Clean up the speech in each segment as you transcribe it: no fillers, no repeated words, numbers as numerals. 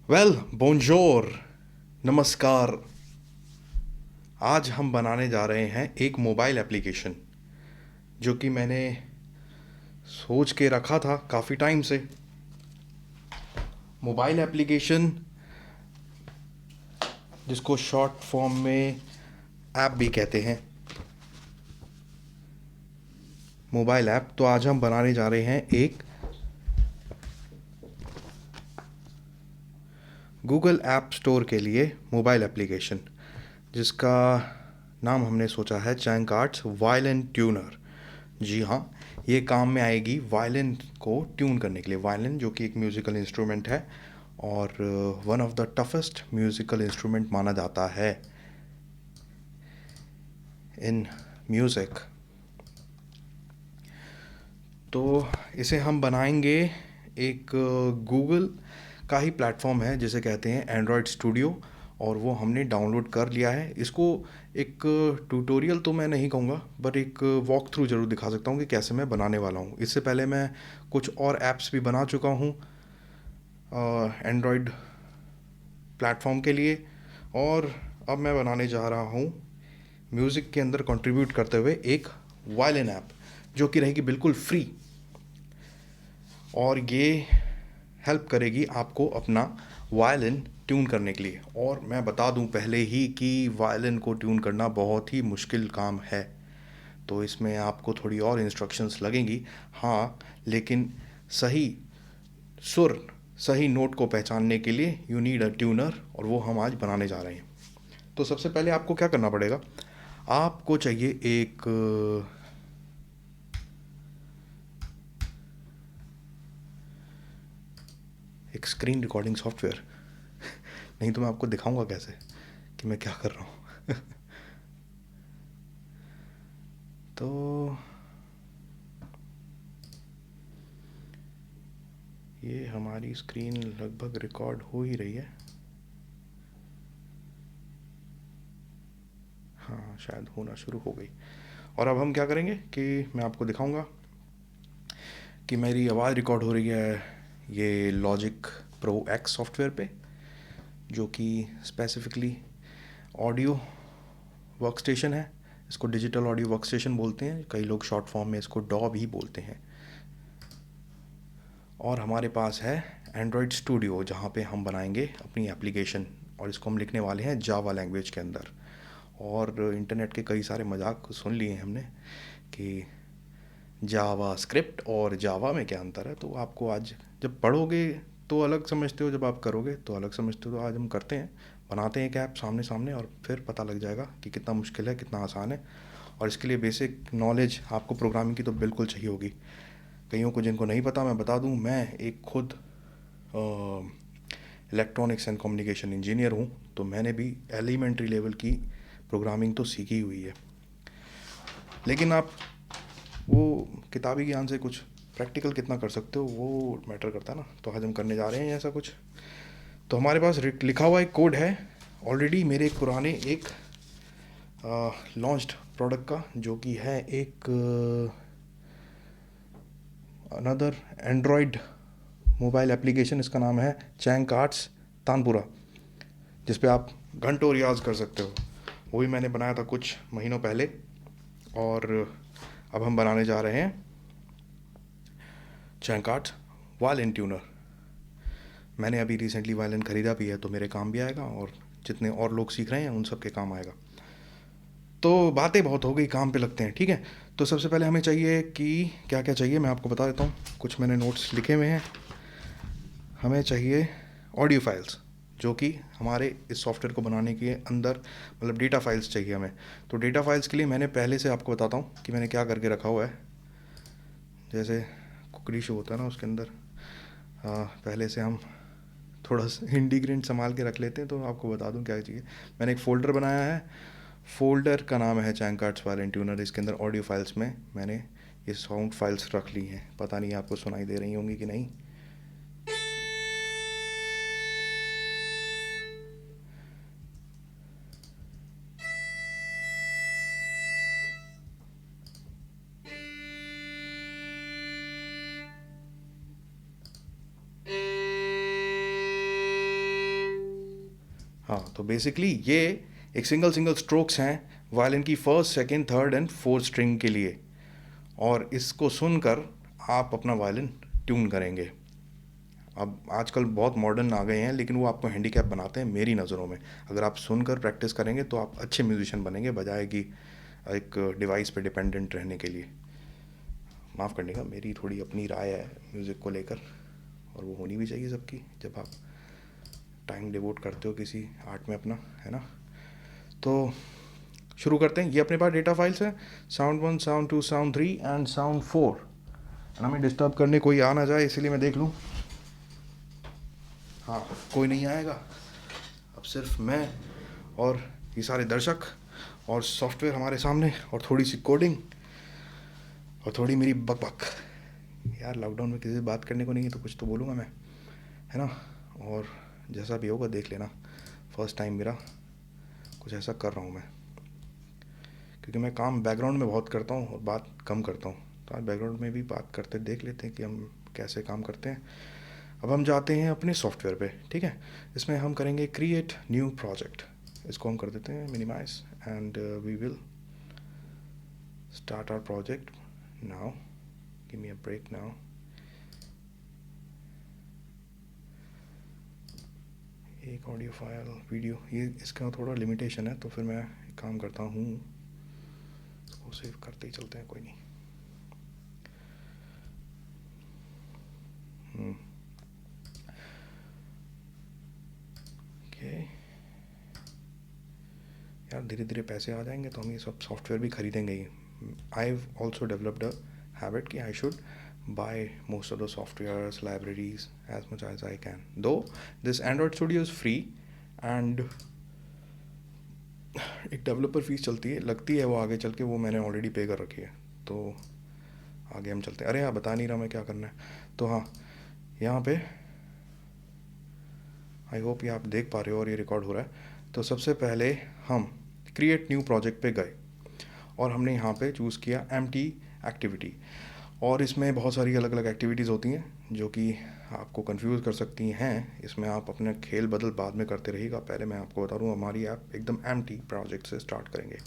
बोंजोर, नमस्कार। आज हम बनाने जा रहे हैं एक मोबाइल एप्लीकेशन जो कि मैंने सोच के रखा था काफ़ी टाइम से। मोबाइल एप्लीकेशन जिसको शॉर्ट फॉर्म में ऐप भी कहते हैं, मोबाइल ऐप। तो आज हम बनाने जा रहे हैं एक गूगल ऐप स्टोर के लिए मोबाइल एप्लीकेशन, जिसका नाम हमने सोचा है चैंक आर्ट्स वायलिन ट्यूनर। जी हाँ, ये काम में आएगी वायलिन को ट्यून करने के लिए। वायलिन जो कि एक म्यूज़िकल इंस्ट्रूमेंट है और one of the toughest musical instrument माना जाता है इन म्यूज़िक। तो इसे हम बनाएंगे, एक गूगल का ही प्लेटफॉर्म है जिसे कहते हैं एंड्रॉयड स्टूडियो, और वो हमने डाउनलोड कर लिया है। इसको एक ट्यूटोरियल तो मैं नहीं कहूँगा, बट एक वॉक थ्रू ज़रूर दिखा सकता हूँ कि कैसे मैं बनाने वाला हूँ। इससे पहले मैं कुछ और ऐप्स भी बना चुका हूँ एंड्रॉयड प्लेटफॉर्म के लिए, और अब मैं बनाने जा रहा हूँ म्यूज़िक के अंदर कंट्रीब्यूट करते हुए एक वायलिन ऐप जो कि रहेगी बिल्कुल फ्री, और ये हेल्प करेगी आपको अपना वायलिन ट्यून करने के लिए। और मैं बता दूं पहले ही कि वायलिन को ट्यून करना बहुत ही मुश्किल काम है, तो इसमें आपको थोड़ी और इंस्ट्रक्शंस लगेंगी। हाँ, लेकिन सही सुर, सही नोट को पहचानने के लिए यू नीड अ ट्यूनर, और वो हम आज बनाने जा रहे हैं। तो सबसे पहले आपको क्या करना पड़ेगा, आपको चाहिए एक स्क्रीन रिकॉर्डिंग सॉफ्टवेयर। नहीं तो मैं आपको दिखाऊंगा कैसे कि मैं क्या कर रहा हूँ। तो ये हमारी स्क्रीन लगभग रिकॉर्ड हो ही रही है। हाँ, शायद होना शुरू हो गई। और अब हम क्या करेंगे कि मैं आपको दिखाऊंगा कि मेरी आवाज़ रिकॉर्ड हो रही है ये लॉजिक प्रो एक्स सॉफ्टवेयर पे, जो कि स्पेसिफिकली ऑडियो वर्क स्टेशन है। इसको डिजिटल ऑडियो वर्क स्टेशन बोलते हैं, कई लोग शॉर्ट फॉर्म में इसको डॉ भी बोलते हैं। और हमारे पास है एंड्रॉयड स्टूडियो, जहाँ पे हम बनाएंगे अपनी एप्लीकेशन, और इसको हम लिखने वाले हैं जावा लैंग्वेज के अंदर। और इंटरनेट के कई सारे मजाक सुन लिए हैं हमने कि जावा स्क्रिप्ट और जावा में क्या अंतर है। तो आपको आज जब पढ़ोगे तो अलग समझते हो, जब आप करोगे तो अलग समझते हो। तो आज हम करते हैं, बनाते हैं एक ऐप सामने सामने, और फिर पता लग जाएगा कि कितना मुश्किल है कितना आसान है। और इसके लिए बेसिक नॉलेज आपको प्रोग्रामिंग की तो बिल्कुल चाहिए होगी। कईयों को जिनको नहीं पता मैं बता दूं, मैं एक खुद इलेक्ट्रॉनिक्स एंड कम्युनिकेशन इंजीनियर हूँ, तो मैंने भी एलिमेंट्री लेवल की प्रोग्रामिंग तो सीखी हुई है। लेकिन आप वो किताबी ज्ञान से कुछ प्रैक्टिकल कितना कर सकते हो वो मैटर करता है ना। तो आज हम करने जा रहे हैं ऐसा कुछ। तो हमारे पास लिखा हुआ एक कोड है ऑलरेडी मेरे एक पुराने एक लॉन्च्ड प्रोडक्ट का, जो कि है एक अनदर एंड्रॉयड मोबाइल एप्लीकेशन। इसका नाम है चैंक आर्ट्स तानपुरा, जिस पे आप घंटों रियाज कर सकते हो। वो भी मैंने बनाया था कुछ महीनों पहले, और अब हम बनाने जा रहे हैं चैंक आर्ट्स वायलिन ट्यूनर। मैंने अभी रिसेंटली वायलिन ख़रीदा भी है, तो मेरे काम भी आएगा, और जितने और लोग सीख रहे हैं उन सब के काम आएगा। तो बातें बहुत हो गई, काम पे लगते हैं, ठीक है। तो सबसे पहले हमें चाहिए कि क्या क्या चाहिए मैं आपको बता देता हूँ। कुछ मैंने नोट्स लिखे हुए हैं। हमें चाहिए ऑडियो फाइल्स, जो कि हमारे इस सॉफ्टवेयर को बनाने के अंदर मतलब डेटा फाइल्स चाहिए हमें। तो डेटा फाइल्स के लिए मैंने पहले से आपको बताता हूँ कि मैंने क्या करके रखा हुआ है। जैसे कुकरी शो होता है ना, उसके अंदर पहले से हम थोड़ा सा इंडिग्रेंट संभाल के रख लेते हैं। तो आपको बता दूं क्या चाहिए। मैंने एक फ़ोल्डर बनाया है, फ़ोल्डर का नाम है चैंक आर्ट्स वायलिन ट्यूनर। इसके अंदर ऑडियो फाइल्स में मैंने ये साउंड फाइल्स रख ली हैं। पता नहीं आपको सुनाई दे रही होंगी कि नहीं। हाँ, तो बेसिकली ये एक सिंगल सिंगल स्ट्रोक्स हैं वायलिन की first, second, third and fourth string के लिए, और इसको सुनकर आप अपना वायलिन ट्यून करेंगे। अब आजकल बहुत मॉडर्न आ गए हैं, लेकिन वो आपको हैंडीकैप बनाते हैं मेरी नज़रों में। अगर आप सुनकर प्रैक्टिस करेंगे तो आप अच्छे म्यूजिशियन बनेंगे, बजाय कि एक डिवाइस पे डिपेंडेंट रहने के लिए। माफ़ करने का, मेरी थोड़ी अपनी राय है म्यूज़िक को लेकर, और वो होनी भी चाहिए सबकी, जब आप टाइम डिवोट करते हो किसी आर्ट में अपना, है ना। तो शुरू करते हैं। ये अपने पास डेटा फाइल्स हैं, sound 1, sound 2, sound 3 and sound 4। हमें डिस्टर्ब करने कोई आ ना जाए, इसलिए मैं देख लूँ। हाँ, कोई नहीं आएगा। अब सिर्फ मैं और ये सारे दर्शक और सॉफ्टवेयर हमारे सामने, और थोड़ी सी कोडिंग, और थोड़ी मेरी बकबक। यार, लॉकडाउन में किसी से बात करने को नहीं है तो कुछ तो बोलूँगा मैं, है ना। और जैसा भी होगा देख लेना। फर्स्ट टाइम मेरा कुछ ऐसा कर रहा हूँ मैं, क्योंकि मैं काम बैकग्राउंड में बहुत करता हूँ और बात कम करता हूँ। तो आज बैकग्राउंड में भी बात करते देख लेते हैं कि हम कैसे काम करते हैं। अब हम जाते हैं अपने सॉफ्टवेयर पे, ठीक है। इसमें हम करेंगे क्रिएट न्यू प्रोजेक्ट। इसको हम कर देते हैं minimize, and we will start our project now. Give me a break now. एक ऑडियो फाइल, वीडियो, ये इसका थोड़ा लिमिटेशन है, तो फिर मैं एक काम करता हूँ, इसको सेव करते ही चलते हैं, कोई नहीं। ओके यार, धीरे धीरे पैसे आ जाएंगे तो हम ये सब सॉफ्टवेयर भी खरीदेंगे ही। I have also developed a habit कि I should buy most of the softwares, libraries as much as I can. Though this Android Studio is free, and एक डेवलपर फीस चलती है, लगती है वो आगे चल के, वो मैंने ऑलरेडी पे कर रखी है। तो आगे हम चलते हैं। अरे यार, बता नहीं रहा मैं क्या करना है। तो हाँ, यहाँ पे आई होप ये आप देख पा रहे हो और ये रिकॉर्ड हो रहा है। तो सबसे पहले हम क्रिएट न्यू प्रोजेक्ट पे गए, और हमने यहाँ पे चूज़ किया एम्प्टी एक्टिविटी। और इसमें बहुत सारी अलग अलग एक्टिविटीज़ होती हैं जो कि आपको कंफ्यूज कर सकती हैं। इसमें आप अपने खेल बदल बाद में करते रहिएगा। पहले मैं आपको बता दूँ, हमारी ऐप एकदम एम्प्टी प्रोजेक्ट से स्टार्ट करेंगे।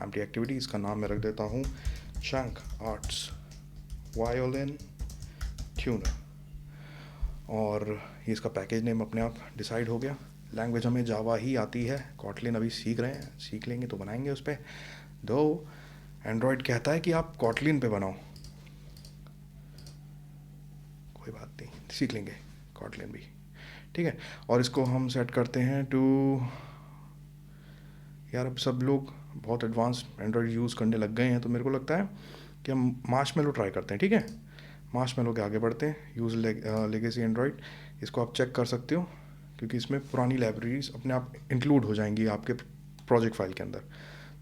एम्प्टी एक्टिविटी, इसका नाम मैं रख देता हूँ चंक आर्ट्स वायोलिन ट्यूनर, और ये इसका पैकेज नेम अपने आप डिसाइड हो गया। लैंग्वेज हमें जावा ही आती है, कॉटलिन अभी सीख रहे हैं, सीख लेंगे तो बनाएंगे उस पर। दो एंड्रॉयड कहता है कि आप कॉटलिन पे बनाओ, कोई बात नहीं, सीख लेंगे कॉटलिन भी, ठीक है। और इसको हम सेट करते हैं टू, यार अब सब लोग बहुत एडवांस एंड्रॉयड यूज़ करने लग गए हैं, तो मेरे को लगता है कि हम मार्शमैलो ट्राई करते हैं, ठीक है। मार्शमैलो के आगे बढ़ते हैं। यूज़ लेगेसी एंड्रॉयड, इसको आप चेक कर सकते हो, क्योंकि इसमें पुरानी लाइब्रेरीज अपने आप इंक्लूड हो जाएंगी आपके प्रोजेक्ट फाइल के अंदर।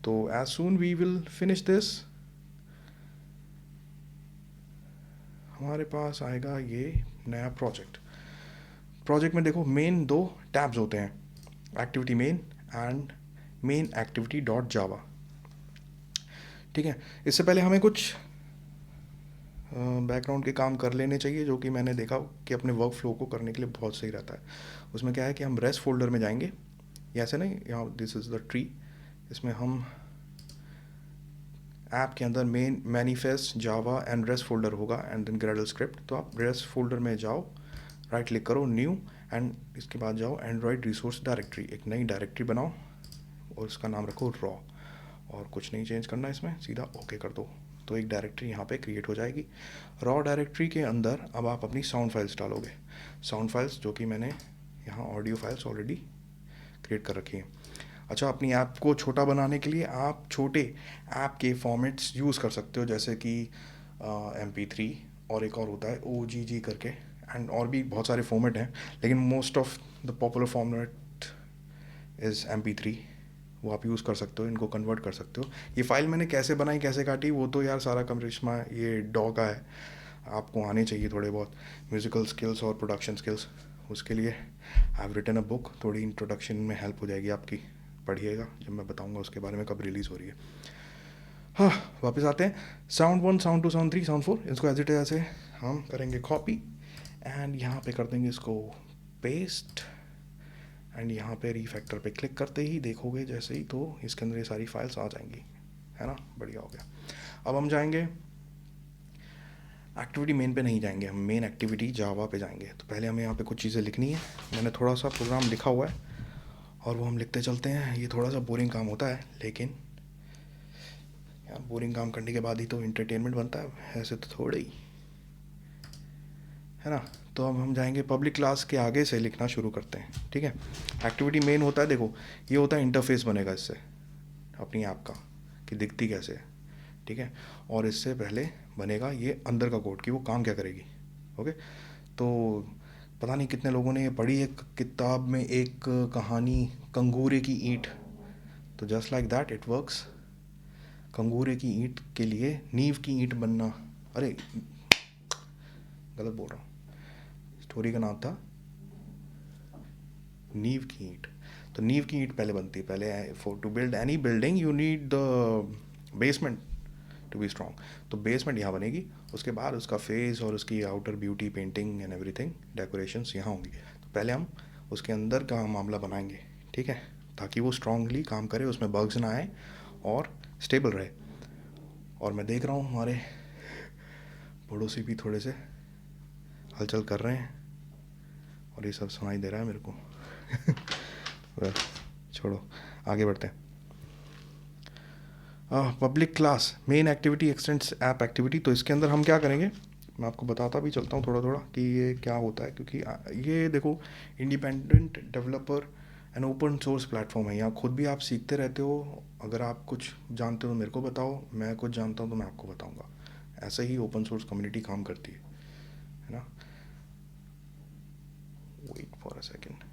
तो as soon we will finish this, हमारे पास आएगा ये नया प्रोजेक्ट। प्रोजेक्ट में देखो मेन दो टैब्स होते हैं, activity main and main activity dot जावा, ठीक है। इससे पहले हमें कुछ बैकग्राउंड के काम कर लेने चाहिए, जो कि मैंने देखा कि अपने वर्क फ्लो को करने के लिए बहुत सही रहता है। उसमें क्या है कि हम रेस्ट फोल्डर में जाएंगे, ऐसे नहीं, यहाँ दिस इज़ द ट्री, इसमें हम ऐप के अंदर main manifest Java and rest folder होगा, एंड देन ग्रेडल स्क्रिप्ट। तो आप रेस्ट फोल्डर में जाओ, राइट क्लिक करो न्यू, एंड इसके बाद जाओ एंड्रॉयड रिसोर्स डायरेक्टरी, एक नई डायरेक्टरी बनाओ और इसका नाम रखो रॉ, और कुछ नहीं चेंज करना इसमें, सीधा ओके कर दो। तो एक डायरेक्टरी यहाँ पे क्रिएट हो जाएगी। रॉ डायरेक्टरी के अंदर अब आप अपनी साउंड फाइल्स डालोगे, साउंड फाइल्स जो कि मैंने यहाँ ऑडियो फाइल्स ऑलरेडी क्रिएट कर रखी हैं। अच्छा, अपनी ऐप को छोटा बनाने के लिए आप छोटे ऐप के फॉर्मेट्स यूज़ कर सकते हो, जैसे कि MP3, और एक और होता है OGG करके, एंड और भी बहुत सारे फॉर्मेट हैं, लेकिन most of the popular format is MP3। वो आप यूज़ कर सकते हो, इनको कन्वर्ट कर सकते हो। ये फ़ाइल मैंने कैसे बनाई, कैसे काटी, वो तो यार सारा करिश्मा ये डॉ का है। आपको आने चाहिए थोड़े बहुत म्यूज़िकल स्किल्स और प्रोडक्शन स्किल्स। उसके लिए I have written a book, थोड़ी इंट्रोडक्शन में हेल्प हो जाएगी आपकी, पढ़िएगा जब मैं बताऊंगा उसके बारे में कब रिलीज़ हो रही है। हाँ, वापस आते हैं। साउंड 1, साउंड 2, साउंड 3, साउंड 4, इसको एज इट इज ऐसे हम करेंगे कॉपी, एंड यहाँ पे कर देंगे इसको पेस्ट, एंड यहाँ पे रीफैक्टर पे क्लिक करते ही देखोगे जैसे ही तो इसके अंदर ये सारी फाइल्स आ जाएंगी, है ना, बढ़िया हो गया। अब हम जाएंगे एक्टिविटी मेन पे, नहीं जाएंगे हम, मेन एक्टिविटी जावा पे जाएंगे। तो पहले हमें यहाँ पे कुछ चीज़ें लिखनी है। मैंने थोड़ा सा प्रोग्राम लिखा हुआ है और वो हम लिखते चलते हैं। ये थोड़ा सा बोरिंग काम होता है, लेकिन यार बोरिंग काम करने के बाद ही तो इंटरटेनमेंट बनता है, ऐसे तो थोड़ा ही, है ना। तो अब हम जाएंगे पब्लिक क्लास के आगे से लिखना शुरू करते हैं, ठीक है। एक्टिविटी मेन होता है, देखो ये होता है इंटरफेस बनेगा इससे अपनी ऐप का कि दिखती कैसे है, ठीक है। और इससे पहले बनेगा ये अंदर का कोड कि वो काम क्या करेगी, ओके। तो पता नहीं कितने लोगों ने ये पढ़ी है किताब में एक कहानी, कंगूरे की ईंट। तो just like that it works. कंगूरे की ईंट के लिए नींव की ईंट बनना, अरे गलत बोल रहा हूँ, स्टोरी का नाम था नींव की ईंट। तो नींव की ईंट पहले बनती है, पहले for to build any building you need the basement to be strong. तो बेसमेंट यहाँ बनेगी, उसके बाद उसका फेस और उसकी outer beauty, painting and everything, decorations यहाँ होंगी। तो पहले हम उसके अंदर का मामला बनाएंगे, ठीक है, ताकि वो स्ट्रांगली काम करे, उसमें बग्स ना आए और स्टेबल रहे। और मैं देख रहा हूँ हमारे पड़ोसी भी थोड़े से हलचल कर रहे हैं और ये सब सुनाई दे रहा है मेरे को। well, छोड़ो, आगे बढ़ते हैं। Public class main activity x tends app activity. तो इसके अंदर हम क्या करेंगे, मैं आपको बताता भी चलता हूँ थोड़ा थोड़ा कि ये क्या होता है, क्योंकि ये देखो independent developer and open source platform है। यहाँ खुद भी आप सीखते रहते हो। अगर आप कुछ जानते हो तो मेरे को बताओ, मैं कुछ जानता हूँ तो मैं आपको बताऊँगा। ऐसे ही ओपन सोर्स कम्युनिटी काम करती है ना। Wait for a second.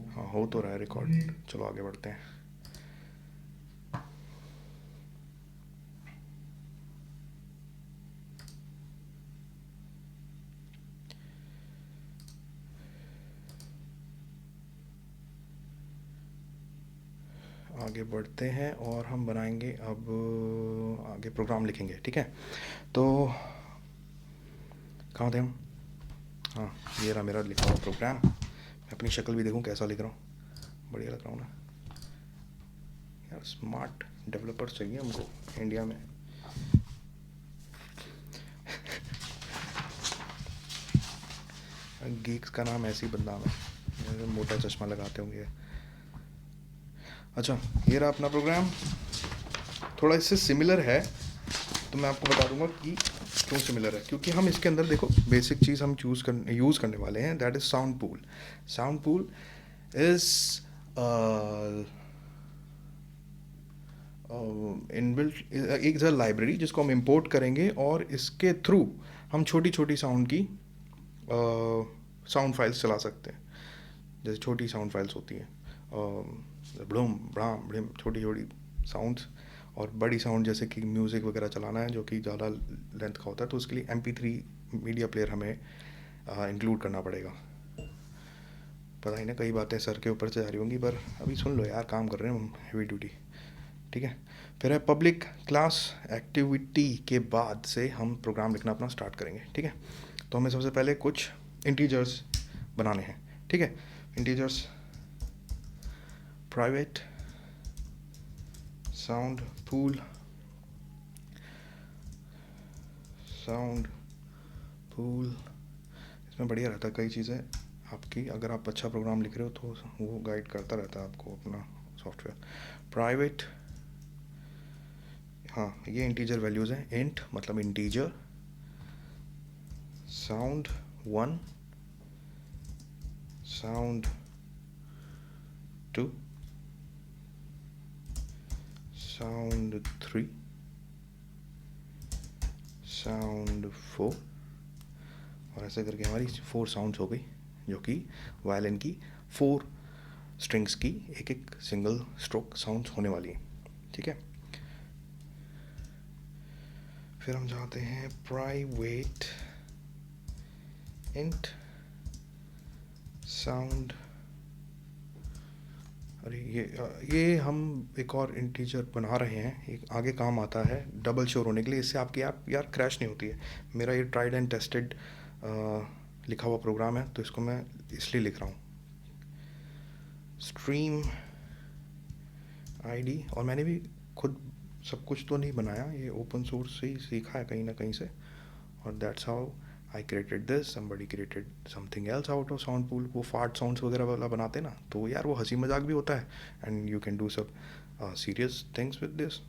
हाँ हो तो रहा है रिकॉर्ड, चलो आगे बढ़ते हैं। आगे बढ़ते हैं और हम बनाएंगे अब आगे प्रोग्राम लिखेंगे, ठीक है। तो कहाँ थे हम, हाँ ये रहा मेरा लिखा हुआ प्रोग्राम। मैं अपनी शक्ल भी देखूँ कैसा लिख रहा हूँ, बढ़िया लग रहा हूँ ना यार। स्मार्ट डेवलपर चाहिए हमको इंडिया में। गीक्स का नाम ऐसे ही बदनाम है, मोटा चश्मा लगाते होंगे। अच्छा ये रहा अपना प्रोग्राम, थोड़ा इससे सिमिलर है। तो मैं आपको बता दूंगा कि क्यों सिमिलर है, क्योंकि हम इसके अंदर देखो बेसिक चीज़ हम यूज़ करने वाले हैं, that is sound pool. Sound pool is inbuilt एक लाइब्रेरी जिसको हम इंपोर्ट करेंगे और इसके थ्रू हम छोटी छोटी साउंड की साउंड फाइल्स चला सकते हैं। जैसे छोटी साउंड फाइल्स होती हैं, ब्लूम ब्राम ब्लिम, छोटी छोटी साउंड्स। और बड़ी साउंड जैसे कि म्यूज़िक वगैरह चलाना है जो कि ज़्यादा लेंथ का होता है, तो उसके लिए MP3 मीडिया प्लेयर हमें इंक्लूड करना पड़ेगा। पता ही ना, कई बातें सर के ऊपर से जा रही होंगी, पर अभी सुन लो यार, काम कर रहे हैं हम हेवी ड्यूटी, ठीक है। फिर है पब्लिक क्लास एक्टिविटी के बाद से हम प्रोग्राम लिखना अपना स्टार्ट करेंगे, ठीक है। तो हमें सबसे पहले कुछ इंटीजर्स बनाने हैं, ठीक है। Integers private sound pool, sound pool इसमें बढ़िया रहता है, कई चीज़ें आपकी, अगर आप अच्छा प्रोग्राम लिख रहे हो तो वो गाइड करता रहता है आपको अपना सॉफ्टवेयर। प्राइवेट, हाँ ये इंटीजर वैल्यूज़ हैं, इंट मतलब integer, sound 1, sound 2, sound 3, sound 4, और ऐसे करके हमारी 4 साउंड्स हो गई, जो कि वायलिन की 4 स्ट्रिंग्स की एक एक सिंगल स्ट्रोक साउंड्स होने वाली हैं, ठीक है। फिर हम जाते हैं प्राइवेट इंट साउंड, अरे ये हम एक और इंटीजर बना रहे हैं, एक आगे काम आता है डबल श्योर होने के लिए, इससे आपकी ऐप यार क्रैश नहीं होती है। मेरा ये ट्राइड एंड टेस्टेड लिखा हुआ प्रोग्राम है, तो इसको मैं इसलिए लिख रहा हूँ स्ट्रीम आईडी। और मैंने भी खुद सब कुछ तो नहीं बनाया, ये ओपन सोर्स से ही सीखा है कहीं ना कहीं से। और that's how I created this, somebody created something else out of sound pool. वो फार्ट साउंड्स वगैरह वाला बनाते ना, तो यार वो हंसी मजाक भी होता है, एंड यू कैन डू सब सीरियस थिंग्स विद दिस।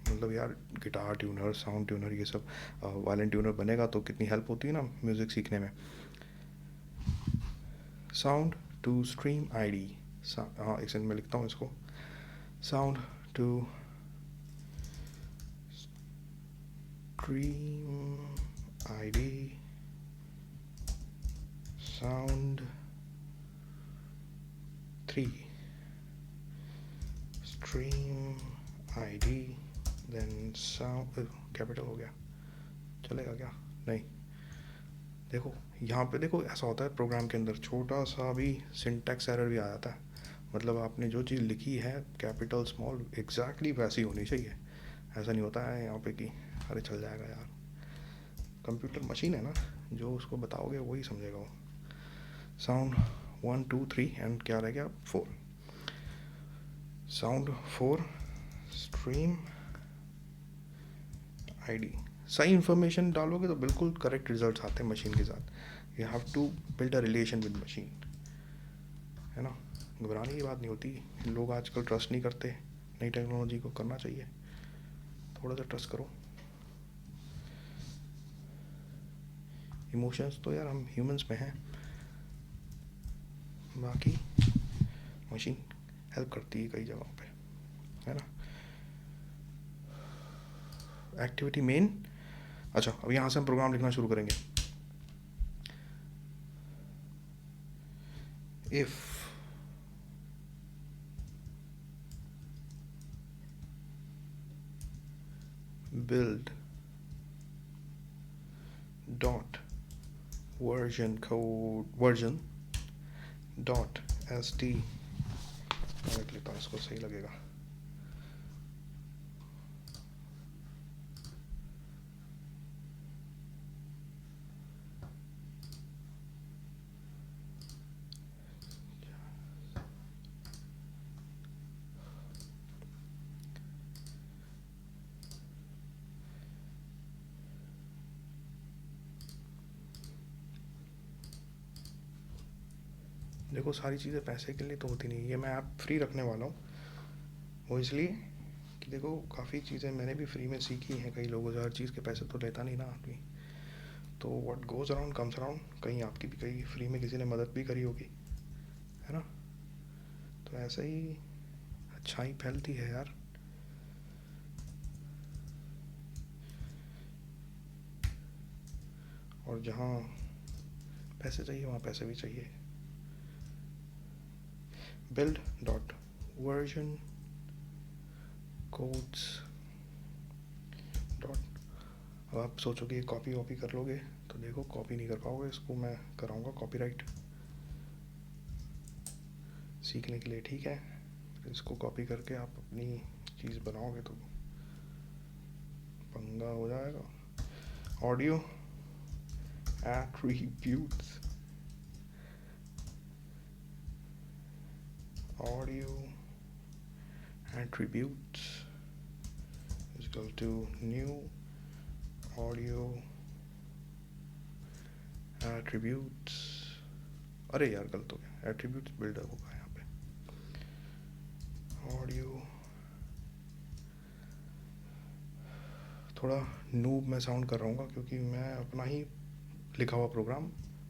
मतलब यार गिटार ट्यूनर, साउंड ट्यूनर, ये सब वायलिन ट्यूनर बनेगा तो कितनी हेल्प होती है ना म्यूज़िक सीखने में। साउंड टू स्ट्रीम आईडी, हाँ एक सेकंड में लिखता हूँ इसको। Sound to stream ID, sound 3 stream id, then sound capital हो गया, चलेगा क्या? नहीं, देखो यहाँ पे देखो ऐसा होता है प्रोग्राम के अंदर, छोटा सा भी सिंटैक्स एरर भी आ जाता है। मतलब आपने जो चीज़ लिखी है कैपिटल स्मॉल एग्जैक्टली वैसी होनी चाहिए। ऐसा नहीं होता है यहाँ पे कि अरे चल जाएगा यार, कंप्यूटर मशीन है ना, जो उसको बताओगे वही समझेगा वो। साउंड 1 2 3 एंड क्या रह गया 4, साउंड 4 स्ट्रीम आईडी। सही इन्फॉर्मेशन डालोगे तो बिल्कुल करेक्ट रिजल्ट्स आते हैं मशीन के साथ। You have to build a relation with machine, है ना। घबराने की बात नहीं होती, लोग आजकल ट्रस्ट नहीं करते, नई टेक्नोलॉजी को करना चाहिए, थोड़ा सा ट्रस्ट करो। इमोशंस तो यार हम ह्यूमंस में हैं, बाकी मशीन हेल्प करती है कई जगहों पे, है ना। एक्टिविटी मेन, अच्छा अब यहाँ से हम प्रोग्राम लिखना शुरू करेंगे। If build dot version dot st, लिख लेता हूँ इसको, सही लगेगा। देखो सारी चीज़ें पैसे के लिए तो होती नहीं, ये मैं ऐप फ्री रखने वाला हूँ, वो इसलिए कि देखो काफ़ी चीज़ें मैंने भी फ्री में सीखी हैं, कई लोगों से हर चीज़ के पैसे तो लेता नहीं ना आदमी। तो what goes around comes around, कहीं आपकी भी कहीं फ्री में किसी ने मदद भी करी होगी, है ना। तो ऐसे ही अच्छाई फैलती है यार। और जहाँ पैसे चाहिए वहाँ पैसे भी चाहिए। build dot version codes dot, अब आप सोचोगे कॉपी वॉपी कर लोगे, तो देखो कॉपी नहीं कर पाओगे, इसको मैं कराऊंगा कॉपीराइट सीखने के लिए, ठीक है। इसको कॉपी करके आप अपनी चीज़ बनाओगे तो पंगा हो जाएगा। Audio attributes, audio attributes is equal to new audio attributes, अरे यार गलत हो गया, attributes बिल्डर होगा यहाँ पे। ऑडियो, थोड़ा नूब मैं साउंड कर रहा हूँ क्योंकि मैं अपना ही लिखा हुआ प्रोग्राम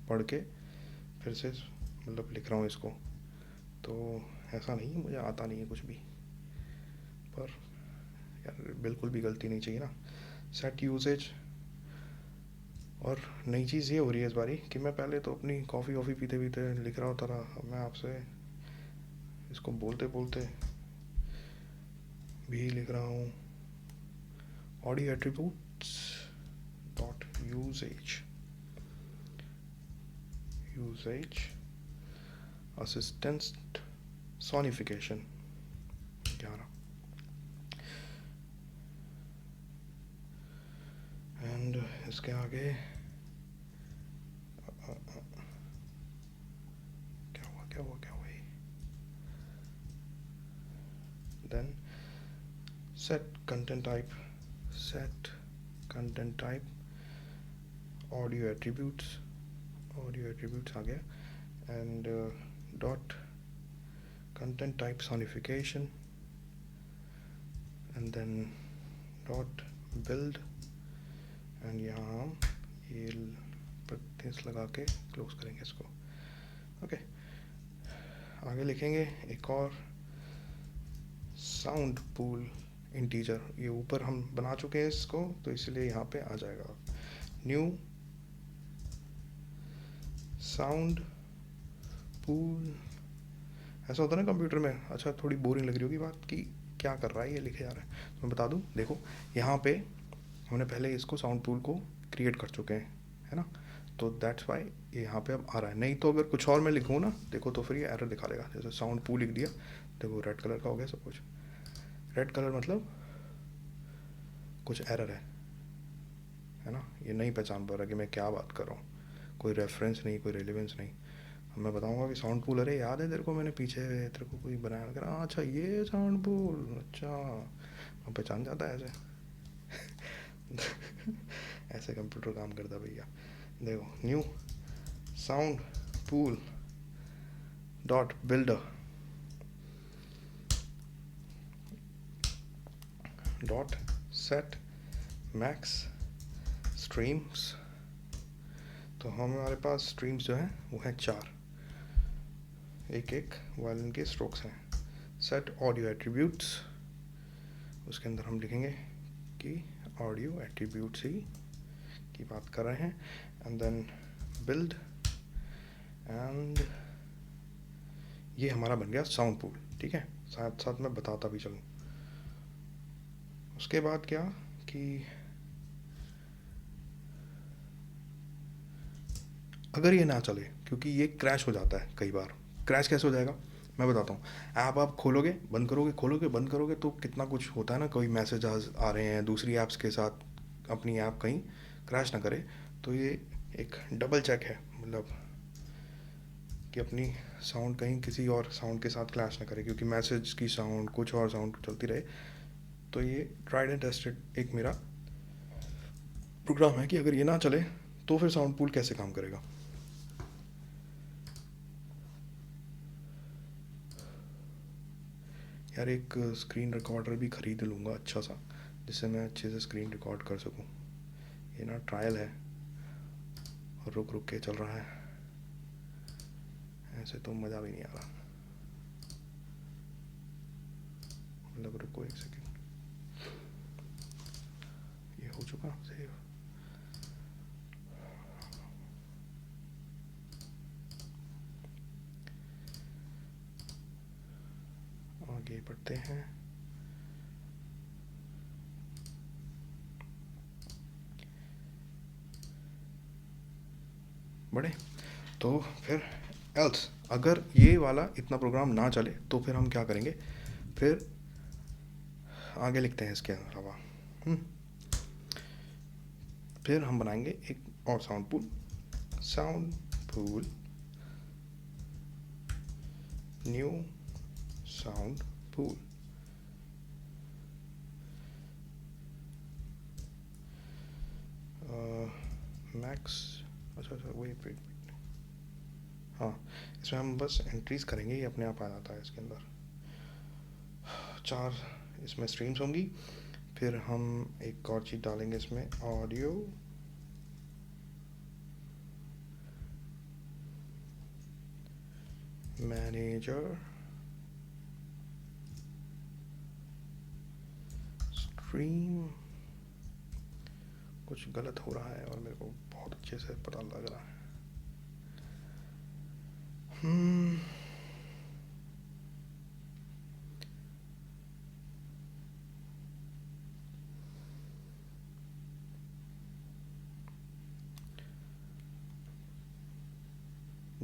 पढ़ के फिर से मतलब लिख रहा हूँ इसको, तो ऐसा नहीं मुझे आता नहीं है कुछ भी, पर यार बिल्कुल भी गलती नहीं चाहिए ना। सेट यूसेज, और नई चीज़ ये हो रही है इस बारी कि मैं पहले तो अपनी कॉफ़ी वॉफ़ी पीते पीते लिख रहा होता था, अब मैं आपसे इसको बोलते बोलते भी लिख रहा हूँ। Audio attributes dot usage, usage assistant sonification 11 and इसके आगे क्या हुआ then set content type audio attributes आ गया and dot content type sonification and then dot build and यहाँ हम ये प्रत्येक लगा के क्लोज करेंगे इसको. ओके आगे लिखेंगे एक और साउंड पूल इंटीजर. ये ऊपर हम बना चुके हैं इसको, तो इसलिए यहाँ पे आ जाएगा न्यू साउंड पूल. ऐसा होता है ना कंप्यूटर में. अच्छा थोड़ी बोरिंग लग रही होगी बात कि क्या कर रहा है ये लिखे जा रहा है, तो मैं बता दूँ. देखो यहाँ पे हमने पहले इसको साउंड पूल को क्रिएट कर चुके हैं, है ना. तो दैट्स वाई ये यहाँ पे अब आ रहा है. नहीं तो अगर कुछ और मैं लिखूँ ना, देखो तो फिर ये एरर दिखा देगा. जैसे साउंड पूल लिख दिया, देखो रेड कलर का हो गया सब कुछ. रेड कलर मतलब कुछ एरर है ना. ये नहीं पहचान पा रहा कि मैं क्या बात कर रहा हूँ. कोई रेफरेंस नहीं, कोई रेलिवेंस नहीं. अब मैं बताऊँगा कि साउंड पूल, अरे याद है तेरे को, मैंने पीछे तेरे को कोई बनाया कर. अच्छा ये साउंड पूल, अच्छा अब पहचान जाता है ऐसे. ऐसे कंप्यूटर काम करता भैया. देखो new sound pool dot builder dot set max streams. तो हमारे पास स्ट्रीम्स जो हैं वो हैं 4. एक वायलिन के स्ट्रोक्स हैं. सेट ऑडियो एट्रीब्यूट्स, उसके अंदर हम लिखेंगे कि ऑडियो एट्रीब्यूट्स ही की बात कर रहे हैं. एंड देन बिल्ड एंड ये हमारा बन गया साउंड पूल. ठीक है, साथ साथ मैं बताता भी चलूँ. उसके बाद क्या कि अगर ये ना चले, क्योंकि ये क्रैश हो जाता है कई बार. क्रैश कैसे हो जाएगा मैं बताता हूँ. ऐप आप खोलोगे बंद करोगे, खोलोगे बंद करोगे, तो कितना कुछ होता है ना. कोई मैसेज आ रहे हैं दूसरी ऐप्स के साथ, अपनी ऐप कहीं क्रैश ना करे. तो ये एक डबल चेक है, मतलब कि अपनी साउंड कहीं किसी और साउंड के साथ क्लैश ना करे, क्योंकि मैसेज की साउंड कुछ और साउंड चलती रहे. तो ये ट्राइड एंड टेस्टेड एक मेरा प्रोग्राम है कि अगर ये ना चले तो फिर साउंड पूल कैसे काम करेगा. यार एक स्क्रीन रिकॉर्डर भी ख़रीद लूँगा अच्छा सा, जिससे मैं अच्छे से स्क्रीन रिकॉर्ड कर सकूँ. ये ना ट्रायल है और रुक रुक के चल रहा है, ऐसे तो मज़ा भी नहीं आ रहा. मतलब रुको एक सेकेंड, ये हो चुका सेव. आगे बढ़ते हैं. बढ़े तो फिर एल्स अगर ये वाला इतना प्रोग्राम ना चले तो फिर हम क्या करेंगे. फिर आगे लिखते हैं इसके अलावा. फिर हम बनाएंगे एक और sound pool new sound pool. Max. अच्छा वेट. हाँ, इसमें हम बस एंट्रीज करेंगे, ये अपने आप आ जाता है इसके अंदर. 4 इसमें स्ट्रीम्स होंगी. फिर हम एक और चीज़ डालेंगे इसमें, ऑडियो मैनेजर स्ट्रीम. कुछ गलत हो रहा है और मेरे को बहुत अच्छे से पता लग रहा है.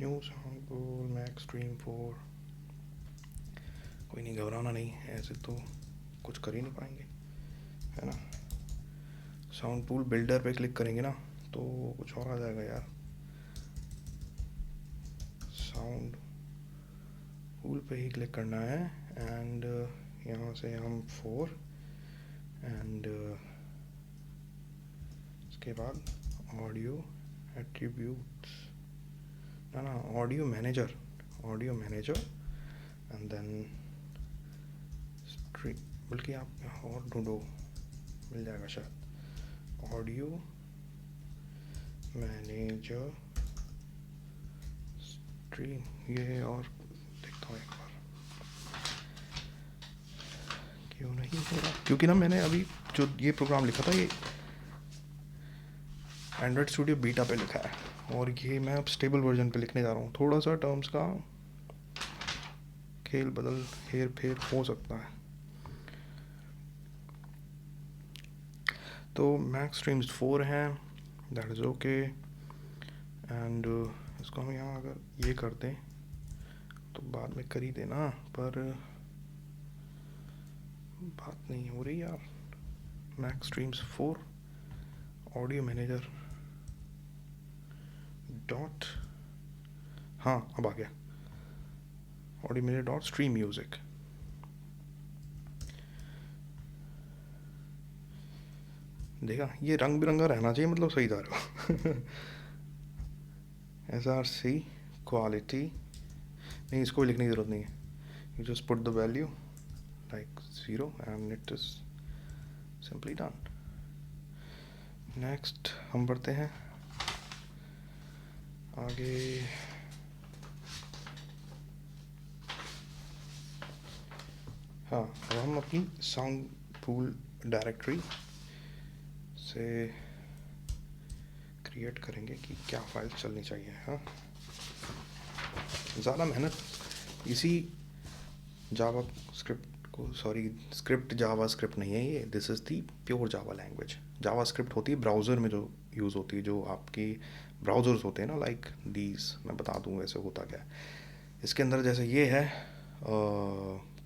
New sound pool max stream 4। कोई नहीं, घबराना नहीं, ऐसे तो कुछ कर ही नहीं पाएंगे, है ना। साउंड पूल बिल्डर पे क्लिक करेंगे ना तो कुछ और आ जाएगा यार। साउंड पूल पे ही क्लिक करना है एंड यहाँ से हम 4 एंड इसके बाद ऑडियो एट्रीब्यूट्स, ना audio manager and then stream, बल्कि आप और ढूंढो, मिल जाएगा शायद। ऑडियो मैनेजर स्ट्रीम, ये और देखता हूँ एक बार क्यों नहीं हो रहा, क्योंकि ना मैंने अभी जो ये प्रोग्राम लिखा था ये एंड्रॉयड स्टूडियो बीटा पे लिखा है और ये मैं अब स्टेबल वर्जन पे लिखने जा रहा हूँ। थोड़ा सा टर्म्स का खेल बदल हेर फेर हो सकता है। तो मैक्स स्ट्रीम्स 4 हैं, दैट इज़ ओके एंड इसको हम यहाँ अगर ये कर दें तो बाद में कर ही देना, पर बात नहीं हो रही यार। Max streams 4 audio manager dot, हाँ अब आ गया, audio manager dot stream music. देखा, ये रंग बिरंगा रहना चाहिए, मतलब सही जा रहे हो। SRC क्वालिटी, नहीं इसको लिखने की ज़रूरत नहीं है, you just put the value like 0 and it is simply done. Next हम बढ़ते हैं आगे। हाँ, अब हम अपनी साउंड पूल डायरेक्टरी से क्रिएट करेंगे कि क्या फाइल चलनी चाहिए। हाँ, ज़्यादा मेहनत इसी जावा स्क्रिप्ट को, सॉरी स्क्रिप्ट जावा स्क्रिप्ट नहीं है ये, this is the pure Java language. Java script होती है ब्राउज़र में जो यूज़ होती है, जो आपके ब्राउज़र्स होते हैं ना, लाइक दीज, मैं बता दूँ वैसे होता क्या है इसके अंदर। जैसे ये है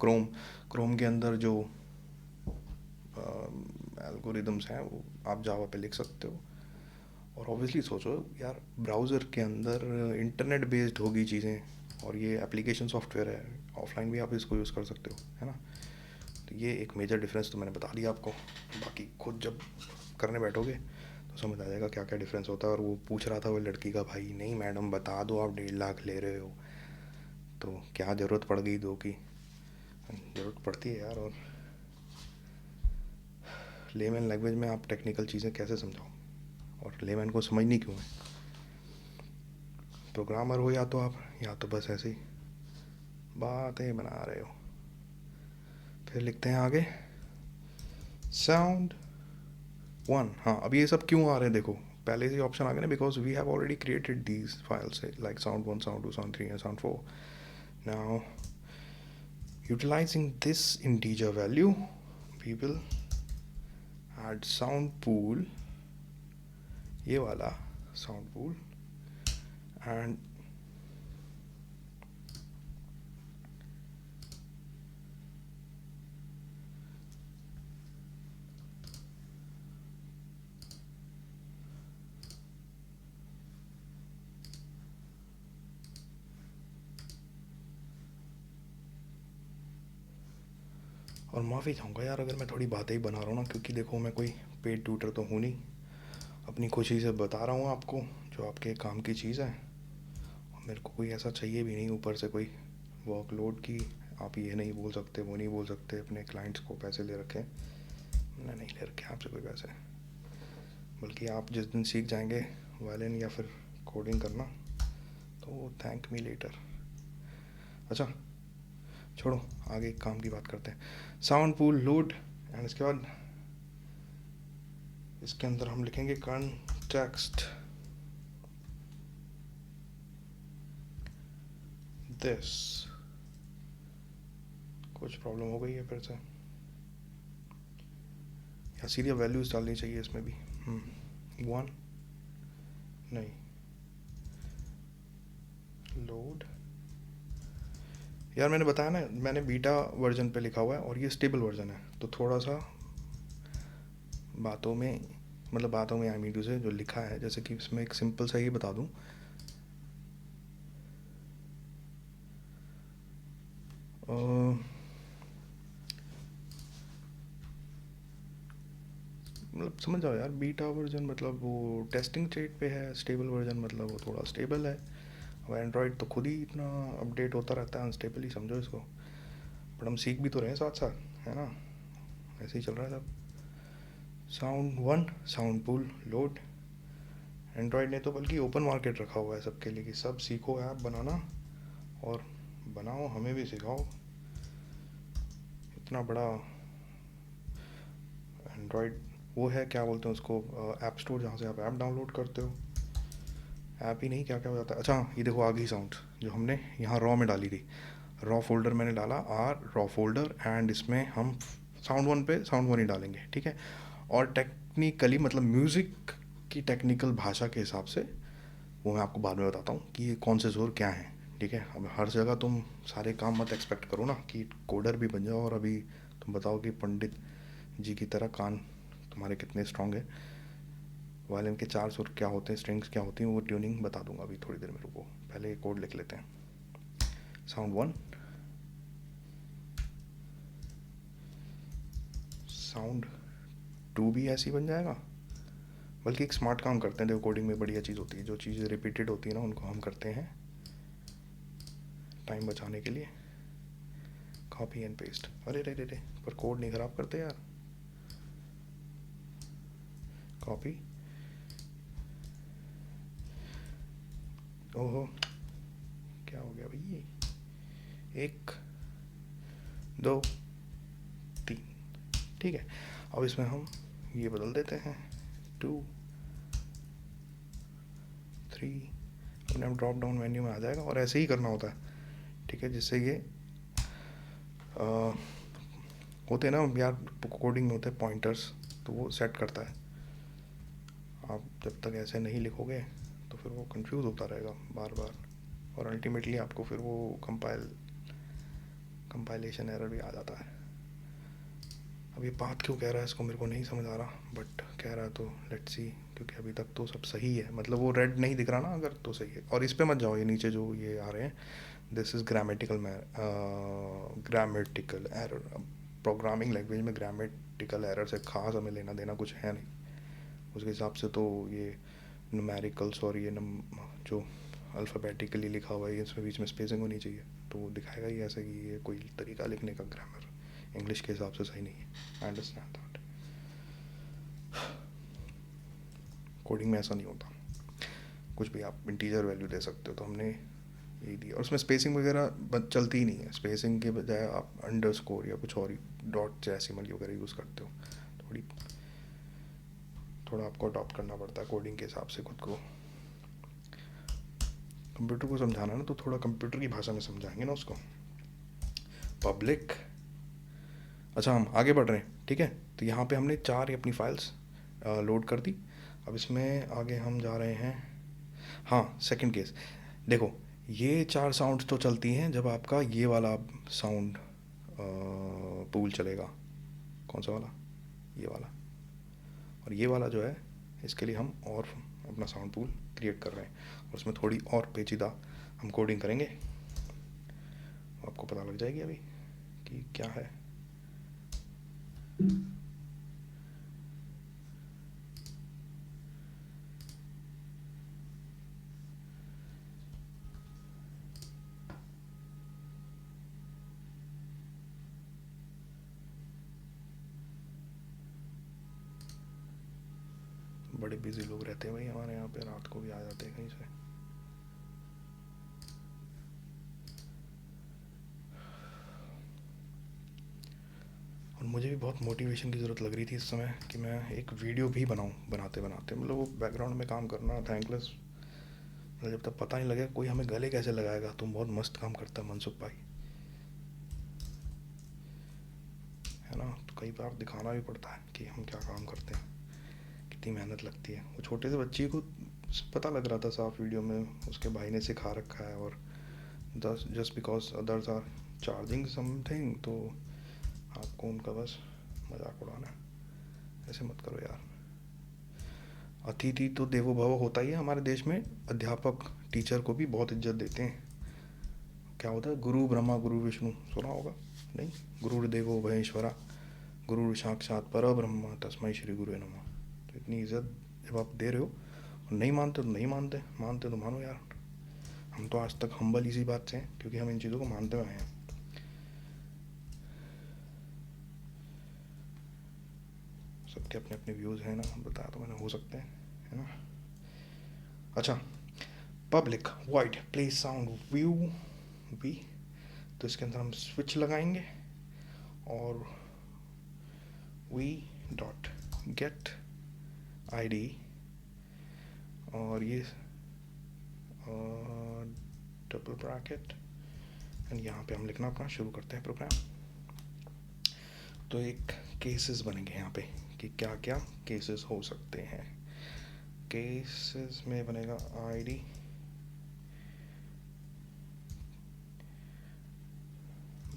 क्रोम के अंदर जो एल्गोरिदम्स हैं वो आप जावा पे लिख सकते हो। और ऑब्वियसली सोचो यार, ब्राउज़र के अंदर इंटरनेट बेस्ड होगी चीज़ें और ये एप्लीकेशन सॉफ्टवेयर है, ऑफलाइन भी आप इसको यूज़ कर सकते हो, है ना। तो ये एक मेजर डिफरेंस तो मैंने बता दिया आपको, बाकी खुद जब करने बैठोगे तो समझ आ जाएगा क्या क्या डिफरेंस होता है। और वो पूछ रहा था वो लड़की का भाई, नहीं मैडम बता दो, आप 1.5 लाख ले रहे हो तो क्या ज़रूरत पड़ गई दो की, ज़रूरत पड़ती है यार। और लेमैन लैंग्वेज में आप टेक्निकल चीज़ें कैसे समझाओ, और लेमैन को समझनी क्यों है। प्रोग्रामर हो या तो आप, या तो बस ऐसे ही बातें बना रहे हो। फिर लिखते हैं आगे साउंड 1। हाँ, अब ये सब क्यों आ रहे हैं देखो, पहले से ऑप्शन आ गए ना, because we have already created these files like sound 1, sound 2, sound 3 and sound 4। Now utilizing this integer value we will add sound pool, ये वाला sound pool, and और माफ़ी चाहूँगा यार अगर मैं थोड़ी बातें ही बना रहा हूँ ना, क्योंकि देखो मैं कोई पेड ट्यूटर तो हूँ नहीं, अपनी खुशी से बता रहा हूँ आपको जो आपके काम की चीज़ है। और मेरे को कोई ऐसा चाहिए भी नहीं ऊपर से कोई वर्कलोड की, आप ये नहीं बोल सकते वो नहीं बोल सकते अपने क्लाइंट्स को पैसे ले रखे। मैंने नहीं ले रखे आपसे कोई पैसे, बल्कि आप जिस दिन सीख जाएंगे वायलिन या फिर कोडिंग करना तो थैंक मी लेटर। अच्छा छोड़ो, आगे काम की बात करते हैं। साउंड पूल लोड एंड इसके बाद इसके अंदर हम लिखेंगे कॉन्टेक्स्ट दिस। कुछ प्रॉब्लम हो गई है फिर से, या सीरियल वैल्यूज डालनी चाहिए इसमें भी। 1 नहीं, लोड। यार मैंने बताया ना, मैंने बीटा वर्जन पे लिखा हुआ है और ये स्टेबल वर्जन है, तो थोड़ा सा बातों में, मतलब बातों में आई मीन टू से जो लिखा है, जैसे कि इसमें एक सिंपल सा ही बता दूं। मतलब समझ जाओ यार, बीटा वर्जन मतलब वो टेस्टिंग स्टेट पे है, स्टेबल वर्जन मतलब वो थोड़ा स्टेबल है। अब एंड्रॉयड तो खुद ही इतना अपडेट होता रहता है, अनस्टेबल ही समझो इसको। बट हम सीख भी तो रहे हैं साथ साथ, है ना, ऐसे ही चल रहा है सब। Sound one, sound pool load. Android ने तो बल्कि ओपन मार्केट रखा हुआ है सबके लिए कि सब सीखो ऐप बनाना और बनाओ, हमें भी सिखाओ। इतना बड़ा एंड्रॉयड वो है, क्या बोलते हैं उसको, ऐप स्टोर, जहाँ से आप ऐप डाउनलोड करते हो। ऐप ही नहीं, क्या क्या हो जाता है। अच्छा ये देखो आ गई साउंड जो हमने यहाँ रॉ में डाली थी। रॉ फोल्डर मैंने डाला, आर रॉ फोल्डर, एंड इसमें हम साउंड वन पे साउंड वन ही डालेंगे, ठीक है। और टेक्निकली मतलब म्यूज़िक की टेक्निकल भाषा के हिसाब से वो मैं आपको बाद में बताता हूँ कि ये कौन से जोर क्या हैं, ठीक है। अब हर जगह तुम सारे काम मत एक्सपेक्ट करो ना कि कोडर भी बन जाओ और अभी तुम बताओ कि पंडित जी की तरह कान तुम्हारे कितने स्ट्रांग है। वायलिन के चार सुर क्या होते हैं, स्ट्रिंग्स क्या होती हैं, वो ट्यूनिंग बता दूंगा अभी थोड़ी देर में, रुको पहले ये कोड लिख लेते हैं। साउंड वन, साउंड टू भी ऐसे ही बन जाएगा। बल्कि एक स्मार्ट काम करते हैं, देखो कोडिंग में बढ़िया चीज़ होती है, जो चीज़ें रिपीटेड होती है ना उनको हम करते हैं टाइम बचाने के लिए कॉपी एंड पेस्ट। अरे रे रे रे, पर कोड नहीं ख़राब करते यार। कॉपी, ओहो क्या हो गया भाई, एक दो तीन, ठीक है। अब इसमें हम ये बदल देते हैं, टू थ्री, अपने आप ड्रॉप डाउन मेन्यू में आ जाएगा। और ऐसे ही करना होता है, ठीक है, जिससे ये होते हैं ना यार, कोडिंग में होते हैं पॉइंटर्स, तो वो सेट करता है। आप जब तक ऐसे नहीं लिखोगे तो फिर वो कंफ्यूज होता रहेगा बार बार, और अल्टीमेटली आपको फिर वो कंपाइलेशन एरर भी आ जाता है। अब ये बात क्यों कह रहा है इसको मेरे को नहीं समझ आ रहा, बट कह रहा है तो लेट्स सी, क्योंकि अभी तक तो सब सही है, मतलब वो रेड नहीं दिख रहा ना अगर, तो सही है। और इस पे मत जाओ, ये नीचे जो ये आ रहे हैं, this is grammatical error. Programming language में ग्रामेटिकल एरर से खास हमें लेना देना कुछ है नहीं, उसके हिसाब से तो ये न्यूमेरिकल्स और ये जो अल्फ़ाबेटिकली लिखा हुआ है, इसमें बीच में स्पेसिंग होनी चाहिए, तो वो दिखाएगा ही ऐसे कि ये कोई तरीका लिखने का ग्रामर इंग्लिश के हिसाब से सही नहीं है। आई अंडरस्टैंड दैट, कोडिंग में ऐसा नहीं होता, कुछ भी आप इंटीजर वैल्यू दे सकते हो, तो हमने यही दिया। और उसमें स्पेसिंग वगैरह चलती ही नहीं है, स्पेसिंग के बजाय आप अंडरस्कोर या कुछ और डॉट डेसिमल वगैरह यूज़ करते हो। थोड़ा आपको अडॉप्ट करना पड़ता है कोडिंग के हिसाब से खुद को। कंप्यूटर को समझाना ना, तो थोड़ा कंप्यूटर की भाषा में समझाएंगे ना उसको। पब्लिक, अच्छा हम आगे बढ़ रहे हैं, ठीक है। तो यहाँ पे हमने चार अपनी फाइल्स लोड कर दी। अब इसमें आगे हम जा रहे हैं, हाँ सेकंड केस। देखो ये चार साउंड्स तो चलती हैं जब आपका ये वाला साउंड पूल चलेगा। कौन सा वाला, ये वाला। और ये वाला जो है, इसके लिए हम और अपना साउंड पूल क्रिएट कर रहे हैं, और उसमें थोड़ी और पेचीदा हम कोडिंग करेंगे, आपको पता लग जाएगी अभी कि क्या है। बड़े बिजी लोग रहते हैं भाई हमारे यहाँ पे, रात को भी आ जाते हैं कहीं से। और मुझे भी बहुत मोटिवेशन की ज़रूरत लग रही थी इस समय कि मैं एक वीडियो भी बनाऊं, बनाते बनाते मतलब वो बैकग्राउंड में काम करना थैंकलेस, मतलब जब तक पता नहीं लगे कोई हमें गले कैसे लगाएगा। तुम बहुत मस्त काम करता है मनसुख भाई, है ना। तो कई बार दिखाना भी पड़ता है कि हम क्या काम करते हैं, कितनी मेहनत लगती है। वो छोटे से बच्ची को पता लग रहा था साफ वीडियो में, उसके भाई ने सिखा रखा है, और just because others are charging something, तो आपको उनका बस मजाक उड़ाना है। ऐसे मत करो यार। अतिथि तो देवो भव होता ही है हमारे देश में। अध्यापक टीचर को भी बहुत इज्जत देते हैं। क्या होता है, गुरु ब्रह्मा गुरु विष्णु, सुना होगा नहीं? गुरुर्देवो महेश्वरा, गुरु साक्षात पर ब्रह्म तस्मै श्री गुरु नमः। तो इतनी इज्जत जब आप दे रहे हो, और नहीं मानते तो नहीं मानते, मानते तो मानो यार। हम तो आज तक हम्बल इसी बात से हैं, क्योंकि हम इन चीज़ों को मानते हुए आए हैं। सबके अपने अपने व्यूज़ हैं ना, बताया तो मैंने, हो सकते हैं, है ना। अच्छा, public wide play sound view भी, तो इसके अंदर हम स्विच लगाएंगे और V dot gate I D, और ये डबल ब्रैकेट, एंड यहाँ पे हम लिखना अपना शुरू करते हैं प्रोग्राम। तो एक केसेस बनेंगे यहाँ पे कि क्या क्या केसेस हो सकते हैं। केसेस में बनेगा आईडी,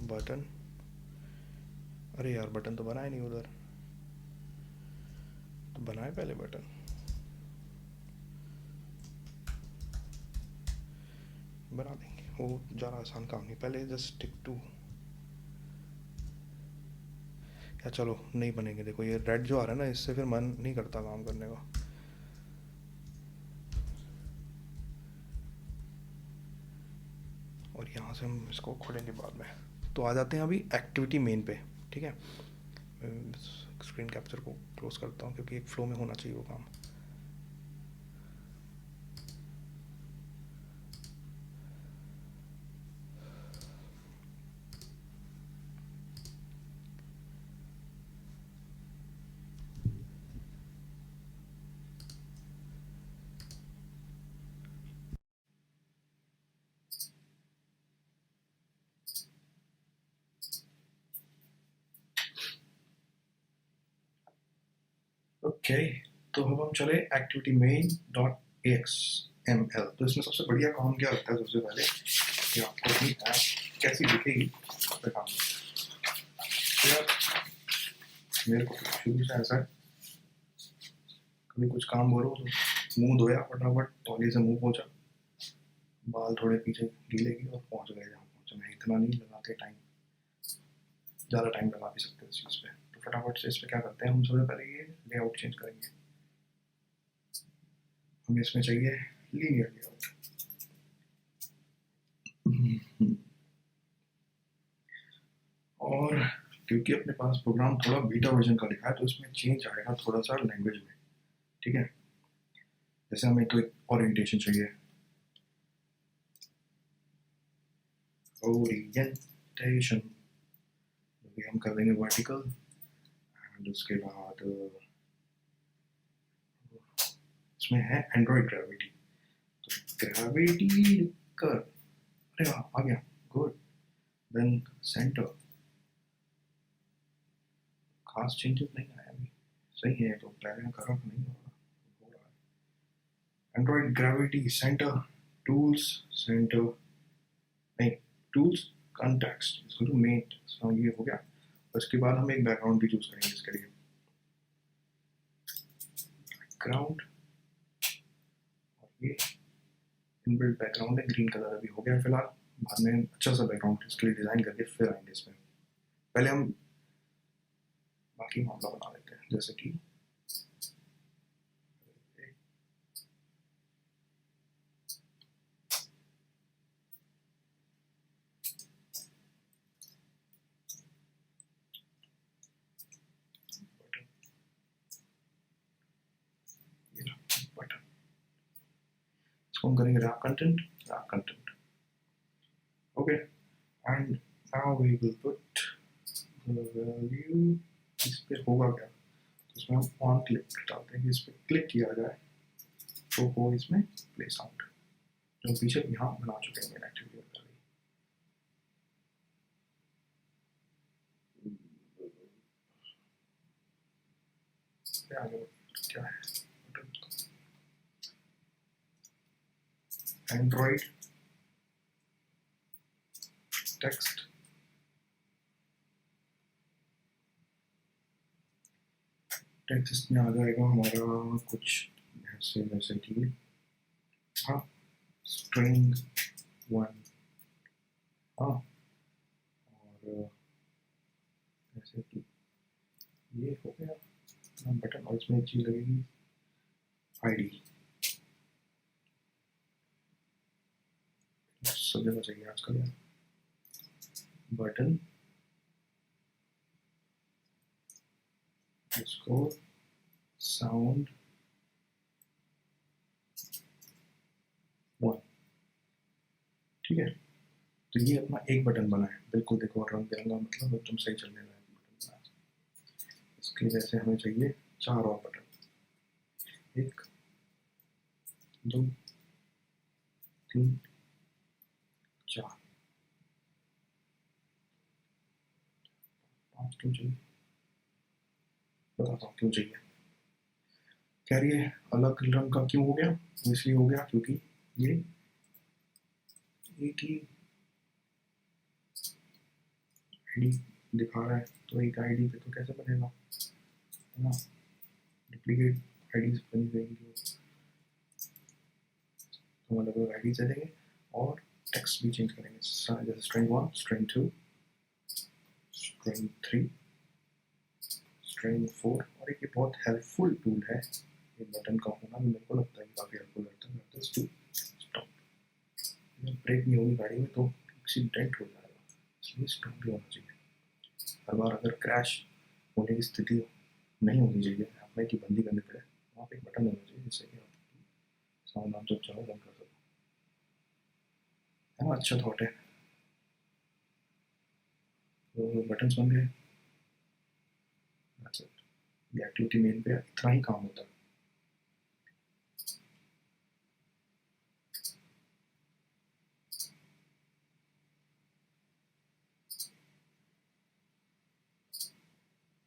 बटन, अरे यार बटन तो बनाए नहीं उधर, तो बनाए पहले बटन। बना देंगे, वो ज़्यादा आसान काम नहीं, पहले जस्ट स्टिक टू, या चलो नहीं बनेंगे। देखो ये रेड जो आ रहा है ना, इससे फिर मन नहीं करता काम करने का। और यहाँ से हम इसको खोलेंगे बाद में। तो आ जाते हैं अभी एक्टिविटी मेन पे, ठीक है। स्क्रीन कैप्चर को क्लोज करता हूँ, क्योंकि एक फ्लो में होना चाहिए वो काम। ओके, तो अब हम चले activity main dot X M L. तो इसमें सबसे बढ़िया काम क्या लगता है, सबसे पहले कि आपको अपनी ऐप कैसी दिखेगी उस पर काम। तो यार मेरे को शुरू से ऐसा है, कभी कुछ काम बोलो तो मुंह धोया फटाफट, तौलिए से मुंह पोंछा, बाल थोड़े पीछे गीले किए और पहुंच गए जहाँ पहुंचे। मैं इतना नहीं लगाते टाइम, ज़्यादा टाइम लगा भी सकते हो इस चीज़ पे। तो फटाफट से इस पर क्या करते हैं, हम सबसे पहले ये लेआउट चेंज करेंगे। हमें इसमें चाहिए लीनियर लेआउट। और क्योंकि अपने पास प्रोग्राम थोड़ा बीटा वर्जन का लिखा है, तो इसमें चेंज आएगा थोड़ा सा लैंग्वेज में, ठीक है। जैसे हमें तो एक ओरिएंटेशन चाहिए, ओरिएंटेशन हम कर देंगे वर्टिकल, एंड उसके बाद इसमें है एंड्रॉइड ग्रेविटी, तो ग्रेविटी कर, अरे आ गया, गुड। देन सेंटर, खास चेंजेस नहीं आया अभी, सही है। तो पहले करा नहीं हो रहा है। Android gravity centre, tools centre, नहीं टूल्स कॉन्टेक्स्ट, इसको तो मेट, ये हो गया। उसके बाद हम एक बैकग्राउंड भी चूज करेंगे इसके लिए, बैकग्राउंड, और ये इनबिल्ट बैकग्राउंड है, ग्रीन कलर अभी हो गया फिलहाल। बाद में अच्छा सा बैकग्राउंड इसके लिए डिजाइन करके फिर आएंगे इसमें। पहले हम बाकी मामला बना लेते हैं, जैसे कि बटन, इसको हम करेंगे wrap content, wrap content, okay. And now we will put value, इस पे होगा क्या, तो इसमें हम ऑन क्लिक डालते हैं कि इस पर क्लिक किया जाए तो वो इसमें प्ले साउंड, जो पीछे यहाँ बना चुके हैं एक्टिविटी पहले। क्या है एंड्रॉइड टेक्स्ट, टेक्स्ट इसमें आ जाएगा हमारा कुछ ऐसे जैसे कि हाँ स्ट्रिंग 1, हाँ, और जैसे कि ये हो गया बटन, और इसमें एक चीज़ लगेगी आईडी, सब जगह चाहिए आजकल यार। बटन इसको साउंड 1, ठीक है। तो ये अपना एक बटन बना है, बिल्कुल देखो रंग बिरंगा, मतलब एकदम सही चलने वाला बटन बना है। इसके जैसे हमें चाहिए 4 और बटन, 1 2 3 4 5 क्यों चाहिए, बताता हूँ क्यों चाहिए। कह रही है अलग रंग का क्यों हो गया, इसलिए हो गया क्योंकि ये एक ही आईडी दिखा रहा है, तो एक आईडी पे तो कैसे बनेगा, है ना, डुप्लीकेट आईडीज बन जाएंगी, तो अलग अलग आईडी चलेंगे और टेक्स्ट भी चेंज करेंगे, जैसे string 1 string 2 string 3 string 4। और एक ये बहुत हेल्पफुल टूल है, ये बटन का होना भी मेरे को लगता है काफ़ी हेल्पफुल रहता है। स्टॉप, ब्रेक नहीं होगी गाड़ी में तो एक्सीडेंट हो जाएगा, इसलिए स्टॉप भी होना चाहिए। हर बार अगर क्रैश होने की स्थिति नहीं होनी चाहिए, हमें की बंदी करनी पड़े, वहाँ पे एक बटन होना चाहिए जिससे कि आप साउंड आप जब चाहो बंद कर सको, है ना। अच्छा थॉट है। तो बटन्स बन गए, ये एक्टिविटी मेन पे इतना ही काम होता है।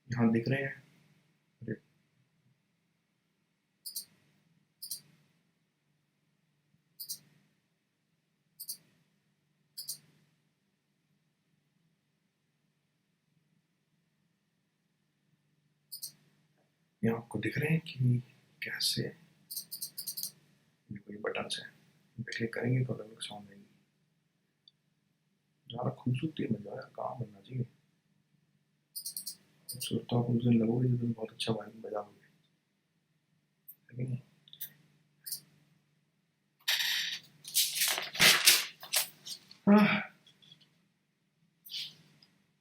यहाँ दिख रहे हैं, यहाँ आपको दिख रहे हैं कि कैसे कोई बटन है, इन पे क्लिक करेंगे तो अलग अलग साउंड आएंगी। ज़्यादा खूबसूरती में जो है काम बनना चाहिए, खूबसूरत तो आप उस दिन लगोगे जिस दिन बहुत अच्छा वायलिन बजाओगे, लेकिन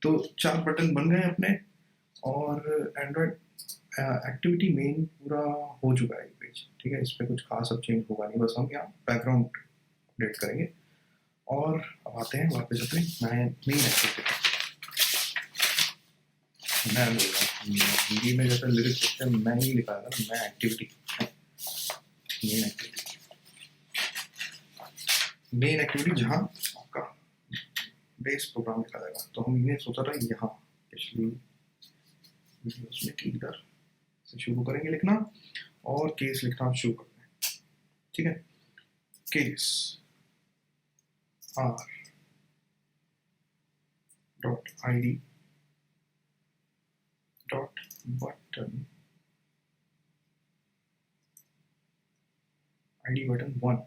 तो 4 बटन बन गए अपने, और एंड्रॉयड एक्टिविटी मेन पूरा हो चुका है ये पेज, ठीक है। इस पर कुछ खास अब चेंज होगा नहीं, बस हम यहाँ बैकग्राउंड अपडेट करेंगे। और अब आते हैं वापस अपने मेन एक्टिविटी पे। मैं बोल रहा हूँ हिंदी में जैसे लिरिक्स लिखते हैं, मैं ही लिखा था ना, मैं activity, main activity, main activity जहाँ आपका बेस प्रोग्राम लिखा जाएगा। तो हम ये सोचा था यहाँ पिछली उसमें कि इधर से शुरू करेंगे लिखना, और केस लिखना शुरू करते हैं, ठीक है। Case R dot id dot button, id button 1,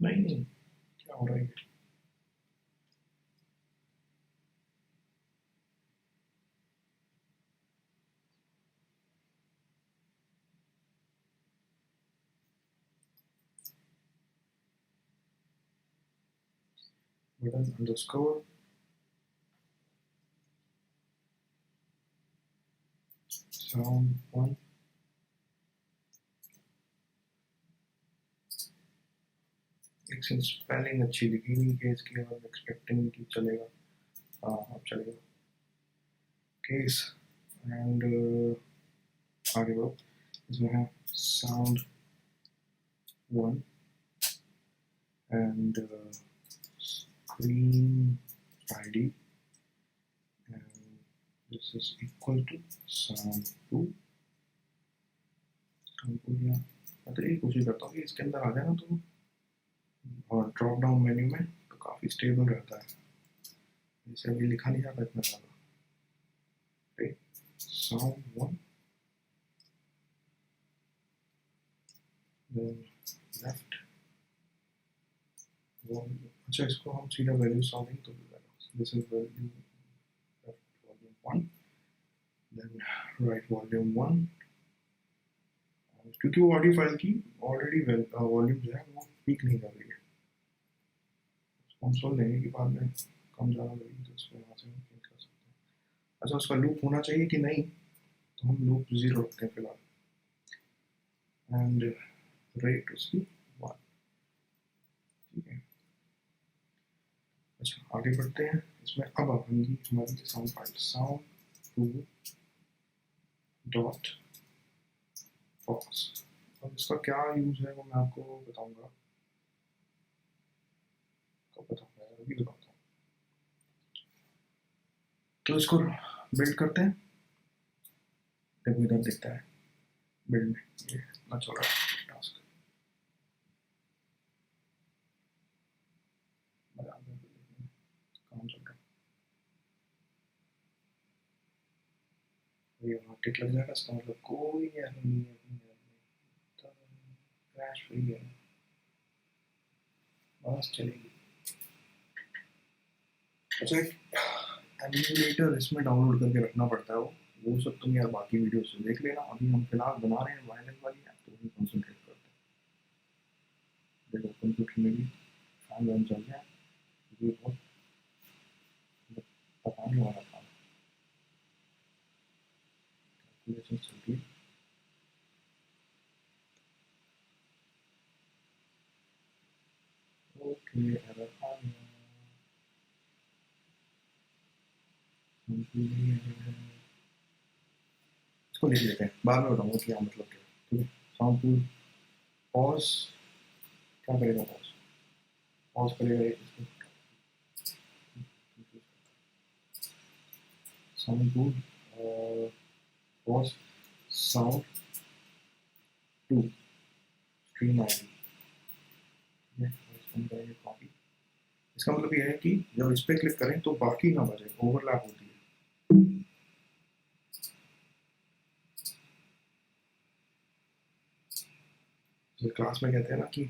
नहीं क्या हो रहा है, बटन अंडरस्कोर साउंड 1, एक स्पेलिंग अच्छी लिखी नहीं केस की, और एक्सपेक्टिंग की चलेगा, हाँ अब चलेगा केस। एंड आगे बढ़ो, इसमें है sound 1 and screen id, and this is equal to sound 2। मैं तो यही कोशिश करता हूँ कि इसके अंदर आ जाए ना, तो और ड्रॉप डाउन मेन्यू में तो काफ़ी स्टेबल रहता है, इसे अभी लिखा नहीं जाता इतना ज़्यादा। Sound 1, then left volume. अच्छा, इसको हम सीधा वैल्यू सॉल्विंग तो this is value left volume 1, then right volume 1, क्योंकि वो ऑडियो फाइल की ऑलरेडी वॉल्यूम जो है वो पीक नहीं कर रही है, हम सुन लेंगे कि बाद में कम ज़्यादा लगेगी तो उसको यहाँ से हम चेंज कर सकते हैं। अच्छा, उसका लूप होना चाहिए कि नहीं, तो हम लूप 0 रखते हैं फिलहाल, एंड रेट उसकी 1। ठीक है, अच्छा आगे बढ़ते हैं। इसमें अब आएंगी हमारी sound file sound2 dot fox. अब इसका क्या यूज़ है वो मैं आपको बताऊंगा, कब बताऊंगा यार, अभी बताता हूँ। तो इसको बिल्ड करते हैं, देखो इधर दिखता है बिल्ड में ये ना चल रहा है टास्क, काम चल रहा है, ये वहाँ टिक लग जाएगा, इसका मतलब कोई एरर नहीं है, क्रैश फ्री है, बस चलेगी। अच्छा, एमुलेटर इसमें डाउनलोड करके रखना पड़ता है, वो सब तुम यार बाकी वीडियो से देख लेना, अभी हम फिलहाल बना रहे हैं वायरलेस वाली ऐप, तो वही कंसंट्रेट करते हैं। देखो कंप्यूटर में भी फैन वैन चल रहा है, ये बहुत बताने वाला था, कैलकुलेशन चल रही है। ओके, एरर आ गया, इसको लिख लेते हैं, बाद में बताऊंगा क्या मतलब क्या। ठीक है, साउंड टूल पॉज, क्या करेगा पॉज, पॉज करेगा इसको, sound tool pause sound to stream आएगी, कॉपी। इसका मतलब ये है कि जब इस पर क्लिक करें तो बाकी ना बजे, ओवरलैप होती है। तो क्लास में कहते हैं ना कि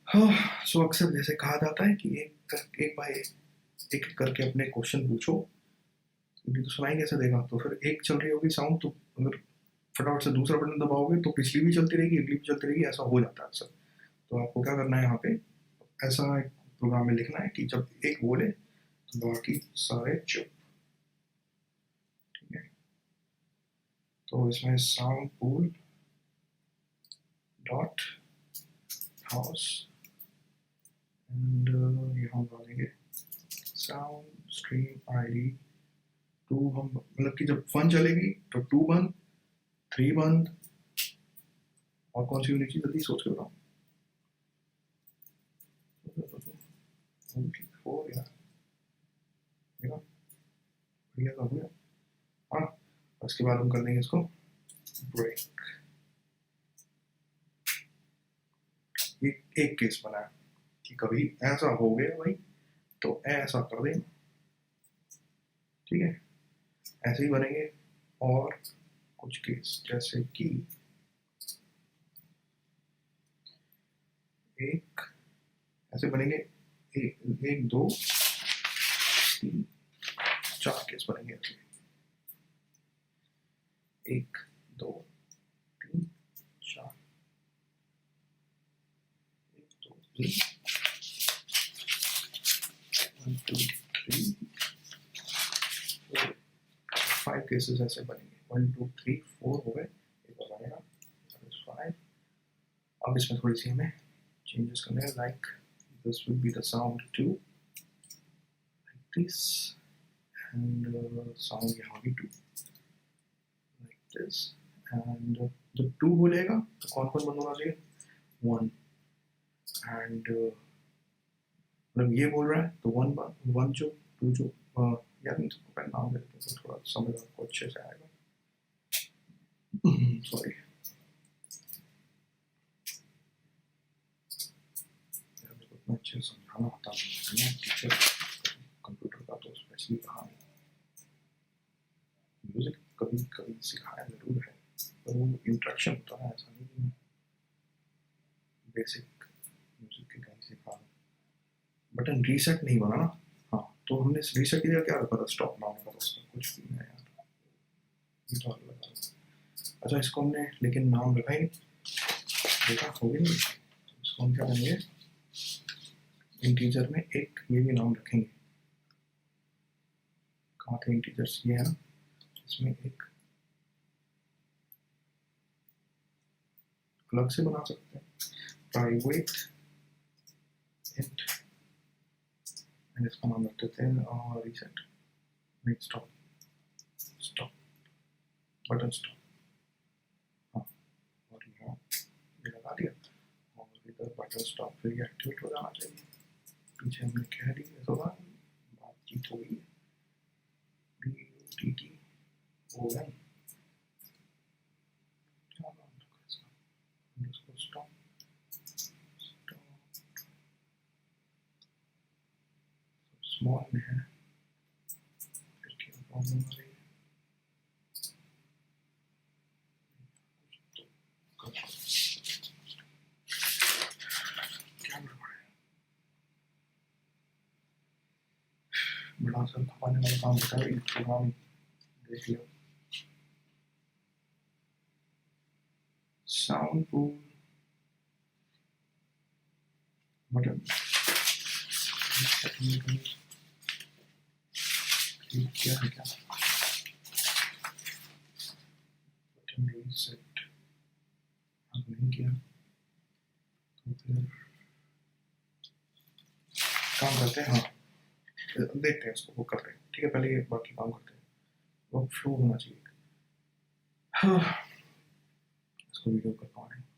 हाँ, सो अक्सर जैसे कहा जाता है कि एक बार एक करके अपने क्वेश्चन पूछो, क्योंकि तो सुनाई कैसे देगा, तो फिर एक चल रही होगी साउंड, तो अगर फटाफट से दूसरा बटन दबाओगे तो पिछली भी चलती रहेगी, अगली भी चलती रहेगी, ऐसा हो जाता है अक्सर। तो आपको क्या करना है यहाँ पे, ऐसा एक प्रोग्राम में लिखना है कि जब एक बोले तो बाकी सारे चुप। ठीक है, तो इसमें sound pool dot house, and यहाँ डालेंगे साउंड स्ट्रीम आईडी 2, हम मतलब कि जब 1 चलेगी तो 2 बंद, 3 बंद, और कौन सी होनी चाहिए जल्दी सोच के बताओ, 4 यार, देखा बढ़िया सा हो गया। हाँ, उसके बाद हम कर देंगे इसको ब्रेक। एक केस बनाया कि कभी ऐसा हो गया भाई तो ऐसा कर देंगे। ठीक है, ऐसे ही बनेंगे और कुछ केस, जैसे कि एक ऐसे बनेंगे, एक 2 3 4 केस बनेंगे ऐसे, 1 2 3 4, 1 2 3 1 2 3 4 5 केसेस ऐसे बनेंगे, 1 2 3 4 हो गए, एक और बनेगा 5। अब इसमें थोड़ी सी हमें चेंजेस करने हैं, like this will be the sound 2 like this, and sound यहाँ भी 2 लाइक दिस, एंड जब 2 बोलेगा तो कौन कौन बंद होना चाहिए, वन एंड मतलब ये बोल रहा है तो वन वन जो टू जो यार इन सबको पहले नाम देते हैं तो थोड़ा समझ आपको अच्छे से आएगा. सॉरी यार मेरे को इतना अच्छे से समझाना आता नहीं है टीचर कंप्यूटर का तो स्पेशली कहा नहीं. म्यूजिक कभी कभी सिखाया जरूर है पर वो इंट्रैक्शन होता है ऐसा नहीं कि मैं बेसिक म्यूजिक के कहीं सिखा रहा. बटन रीसेट नहीं बना ना. हाँ तो हमने रीसेट किया क्या रखा था स्टॉप नाम का उसमें कुछ भी नहीं यार ये तो अलग लगा. अच्छा इसको हमने लेकिन नाम रखा ही नहीं. देखा हो गया नहीं. इसको हम क्या करेंगे इंटीजर में एक ये भी नाम रखेंगे. कहाँ थे इंटीजर्स ये है ना इसमें एक अलग से बना सकते हैं प्राइवेट इंट एंड इसका नाम रख देते हैं रीसेट नहीं स्टॉप स्टॉप बटन स्टॉप. हाँ और यहाँ ये लगा दिया और इधर बटन स्टॉप फिर ये एक्टिवेट हो जाना चाहिए. पीछे हमने कह दी है थोड़ा बातचीत हो गई है. BUTT ON क्या नाम रखा इसका इसको स्टॉप स्मॉल में है फिर क्या प्रॉब्लम आ रही है. क्या गड़बड़ है. बड़ा सर खपाने वाला काम होता है प्रोग्राम देख लिया. साउंड पूल बटन क्या है क्या बटन रीसेट अब नहीं किया तो फिर काम करते हैं. हाँ देखते हैं इसको वो करते हैं ठीक है. पहले ये बाकी काम करते हैं. वो फ्लो होना चाहिए. हाँ इसको वीडियो कर पा रहे हैं.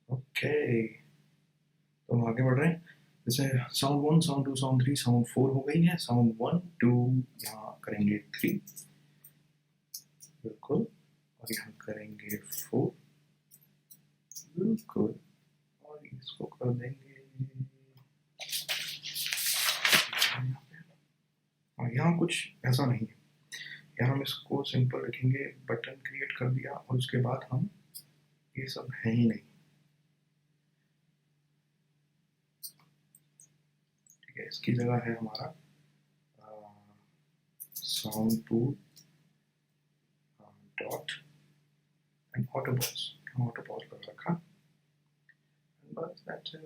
ओके तो हम आगे बढ़ रहे हैं. जैसे sound one sound two sound three sound four हो गई है. साउंड वन टू यहाँ करेंगे थ्री बिल्कुल और यहाँ करेंगे फोर बिल्कुल और इसको कर देंगे और यहाँ कुछ ऐसा नहीं है. यहाँ हम इसको सिंपल रखेंगे बटन क्रिएट कर दिया और उसके बाद हम ये सब है ही नहीं. ठीक है इसकी जगह है हमारा sound to dot and auto pause. हम ऑटो पॉज कर रखा बस दैट्स इट.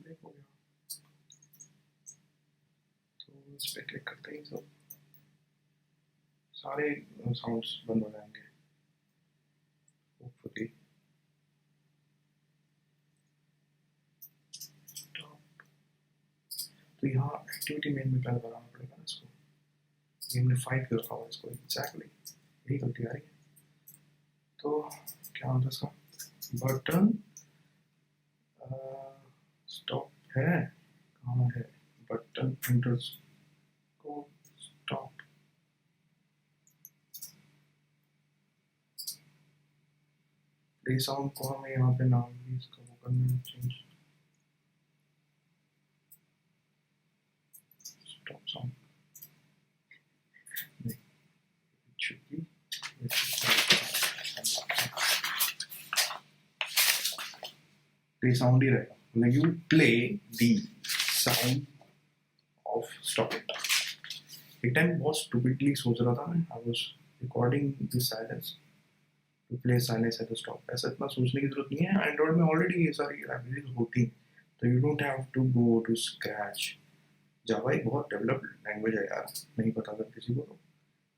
देखो गया तो इस पे क्लिक करते ही सब सारे साउंड्स बंद हो जाएंगे होपफुली. तो यहाँ एक्टिविटी मेन में पहले बनाना पड़ेगा ना इसको. ये हमने 5 पे रखा हुआ है इसको एग्जैक्टली यही गलती आ रही है. तो क्या होता है इसका बटन स्टॉप है कहाँ है button underscore stop. Play sound को हमें यहाँ पे नाम भी इसका वो करना है चेंज स्टॉप साउंड नहीं should be प्ले साउंड ही रहेगा मतलब you play the sound of stopping. एक टाइम बहुत स्टूपिडली सोच रहा था मैं. I was recording the silence to play silence at the stop. ऐसा इतना सोचने की जरूरत नहीं है. एंड्रॉइड में ऑलरेडी ये सारी लाइब्रेरीज होती हैं तो you don't have to go to scratch Java एक बहुत डेवलप्ड लैंग्वेज है यार, नहीं पता अगर किसी को तो।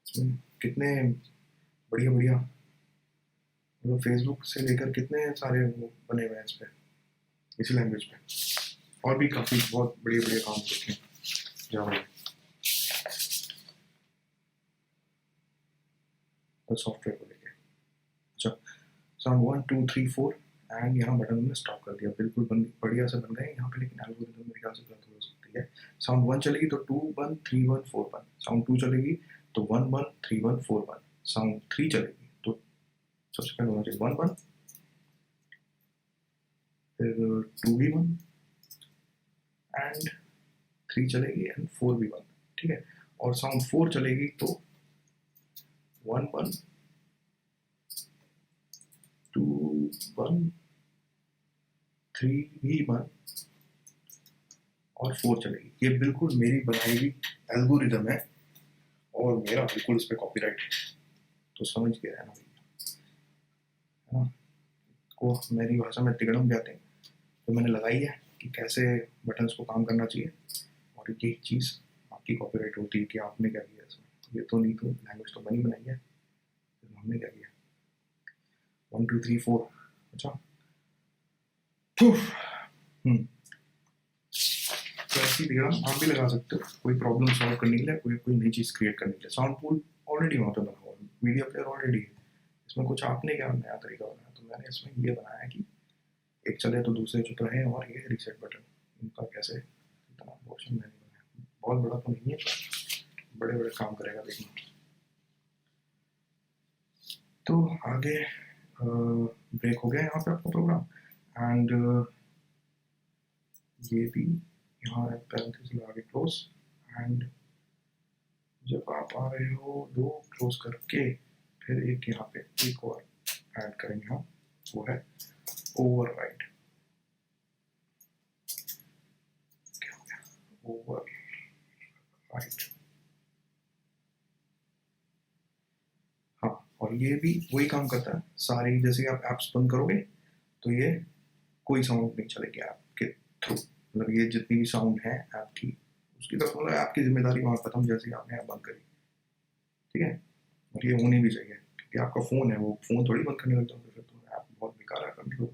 इसमें कितने बढ़िया बढ़िया, मतलब फेसबुक से लेकर कितने सारे वो बने हुए हैं इस पे, इसी लैंग्वेज पे। और भी काफ़ी बहुत बढ़िया बढ़िया काम होते हैं जावा में, सॉफ्टवेयर को लेके। अच्छा, साउंड 1 2 3 4 एंड यहाँ बटन में स्टॉप कर दिया, बिल्कुल बढ़िया से बन गए यहाँ पे, लेकिन एल्गोरिथम मेरे ख्याल से गलत हो सकती है। साउंड 1 चलेगी तो 2 1 3 1 4 1, साउंड 2 चलेगी तो 1 1 3 1 4 1, साउंड 3 चलेगी तो सबसे पहले होना चाहिए 1 1, फिर 2 भी 1 एंड 3 चलेगी एंड 4 भी 1, ठीक है। और साउंड 4 चलेगी तो 1 1 2 1 3 भी 1 और 4 चलेगी। ये बिल्कुल मेरी बनाई हुई एल्गोरिदम है और मेरा बिल्कुल इस पर कॉपीराइट है, तो समझ के रहना भैया, है ना। को मेरी भाषा में तिगड़म जाते हैं, तो मैंने लगाई है कि कैसे बटन्स को काम करना चाहिए, और यही चीज़ आपकी कॉपीराइट होती है कि आपने क्या किया इसमें। ये तो नहीं, तो लैंग्वेज तो बनी बनाई है, तो हमने क्या किया 1 2 3 4। अच्छा, तो ऐसी तिगड़म आप भी लगा सकते हो कोई प्रॉब्लम सॉल्व करने के लिए, कोई कोई नई चीज़ क्रिएट करने के लिए। साउंड पूल ऑलरेडी वहाँ पे बना हुआ है, मीडिया प्लेयर ऑलरेडी है, इसमें कुछ आपने क्या नया तरीका बनाया, तो मैंने इसमें ये बनाया कि एक चले तो दूसरे चुप रहे, और ये रीसेट बटन इनका कैसे, इतना पोर्शन मैंने बनाया, बहुत बड़ा तो नहीं है पर बड़े बड़े काम करेगा देखना। तो आगे ब्रेक हो गया यहाँ पे आपका प्रोग्राम, एंड ये भी यहाँ पैरेंथेसिस लगा के क्लोज, एंड जब आप आ रहे हो 2 क्लोज करके फिर एक यहाँ पे एक और ऐड करेंगे हम, वो है ओवरराइड। क्या हो गया ओवरराइड, हाँ। और ये भी वही काम करता है सारी, जैसे आप एप्स बंद करोगे तो ये कोई साउंड नहीं चलेगी ऐप के थ्रू, मतलब ये जितनी भी साउंड है ऐप की उसकी तरफ, मतलब ऐप की जिम्मेदारी वहाँ खत्म जैसे ही आपने ऐप बंद करी, ठीक है। और ये होनी भी चाहिए क्योंकि आपका फ़ोन है, वो फ़ोन थोड़ी बंद करने लग जाओगे फिर तो ऐप बहुत बेकार है, कर लो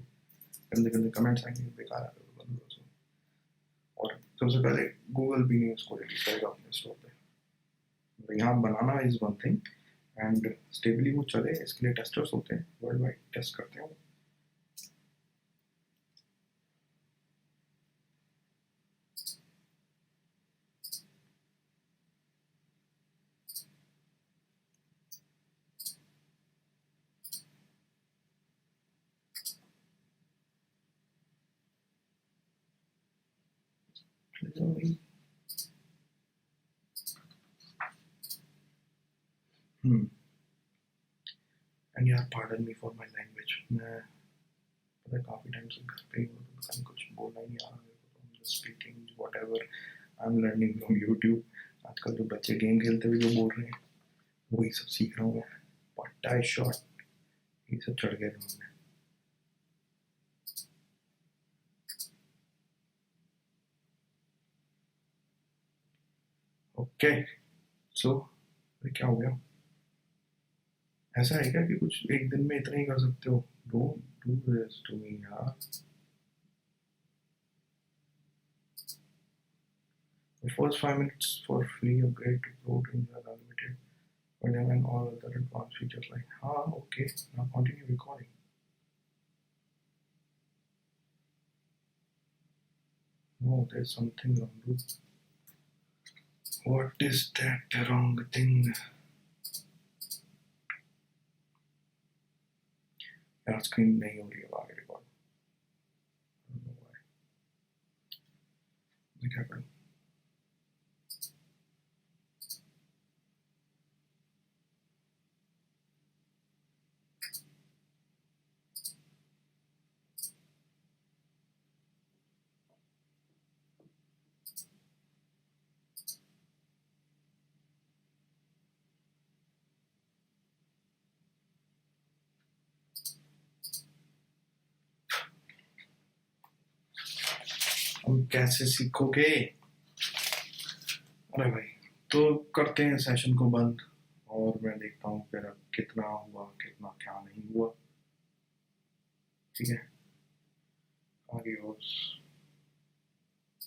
गंदे गंदे कमेंट्स आएंगे, बेकार है, तो बंद करो उसको। और सबसे पहले गूगल भी नहीं उसको रिलीज करेगा अपने स्टोर पे, मतलब यहाँ बनाना is one thing and stably वो चले इसके लिए टेस्टर्स होते हैं, वर्ल्ड वाइड टेस्ट करते हैं वो। एंड यार pardon me for my language, मैं पता है काफ़ी टाइम से घर पे ही हूँ, तो पता नहीं कुछ बोलना ही नहीं आ रहा मेरे को, तो just speaking what ever I am learning from YouTube. आजकल जो बच्चे गेम खेलते हुए जो बोल रहे हैं वही सब सीख रहा हूँ मैं, पट्टा शॉट ये सब चढ़ गए दिमाग में। ओके सो क्या हो गया, ऐसा है क्या कि कुछ एक दिन में इतना ही कर सकते हो, don't do this to me यार। The first 5 minutes for free upgrade to Pro Tools are unlimited, but having all other advanced features like, okay, now continue recording. No, there's something wrong, dude. What is that wrong thing? यार screen नहीं हो रही है आगे record, मैं क्या करूँ। हम कैसे सीखोगे, अरे भाई, तो करते हैं सेशन को बंद, और मैं देखता हूँ फिर अब कितना हुआ कितना क्या नहीं हुआ। ठीक है, आगे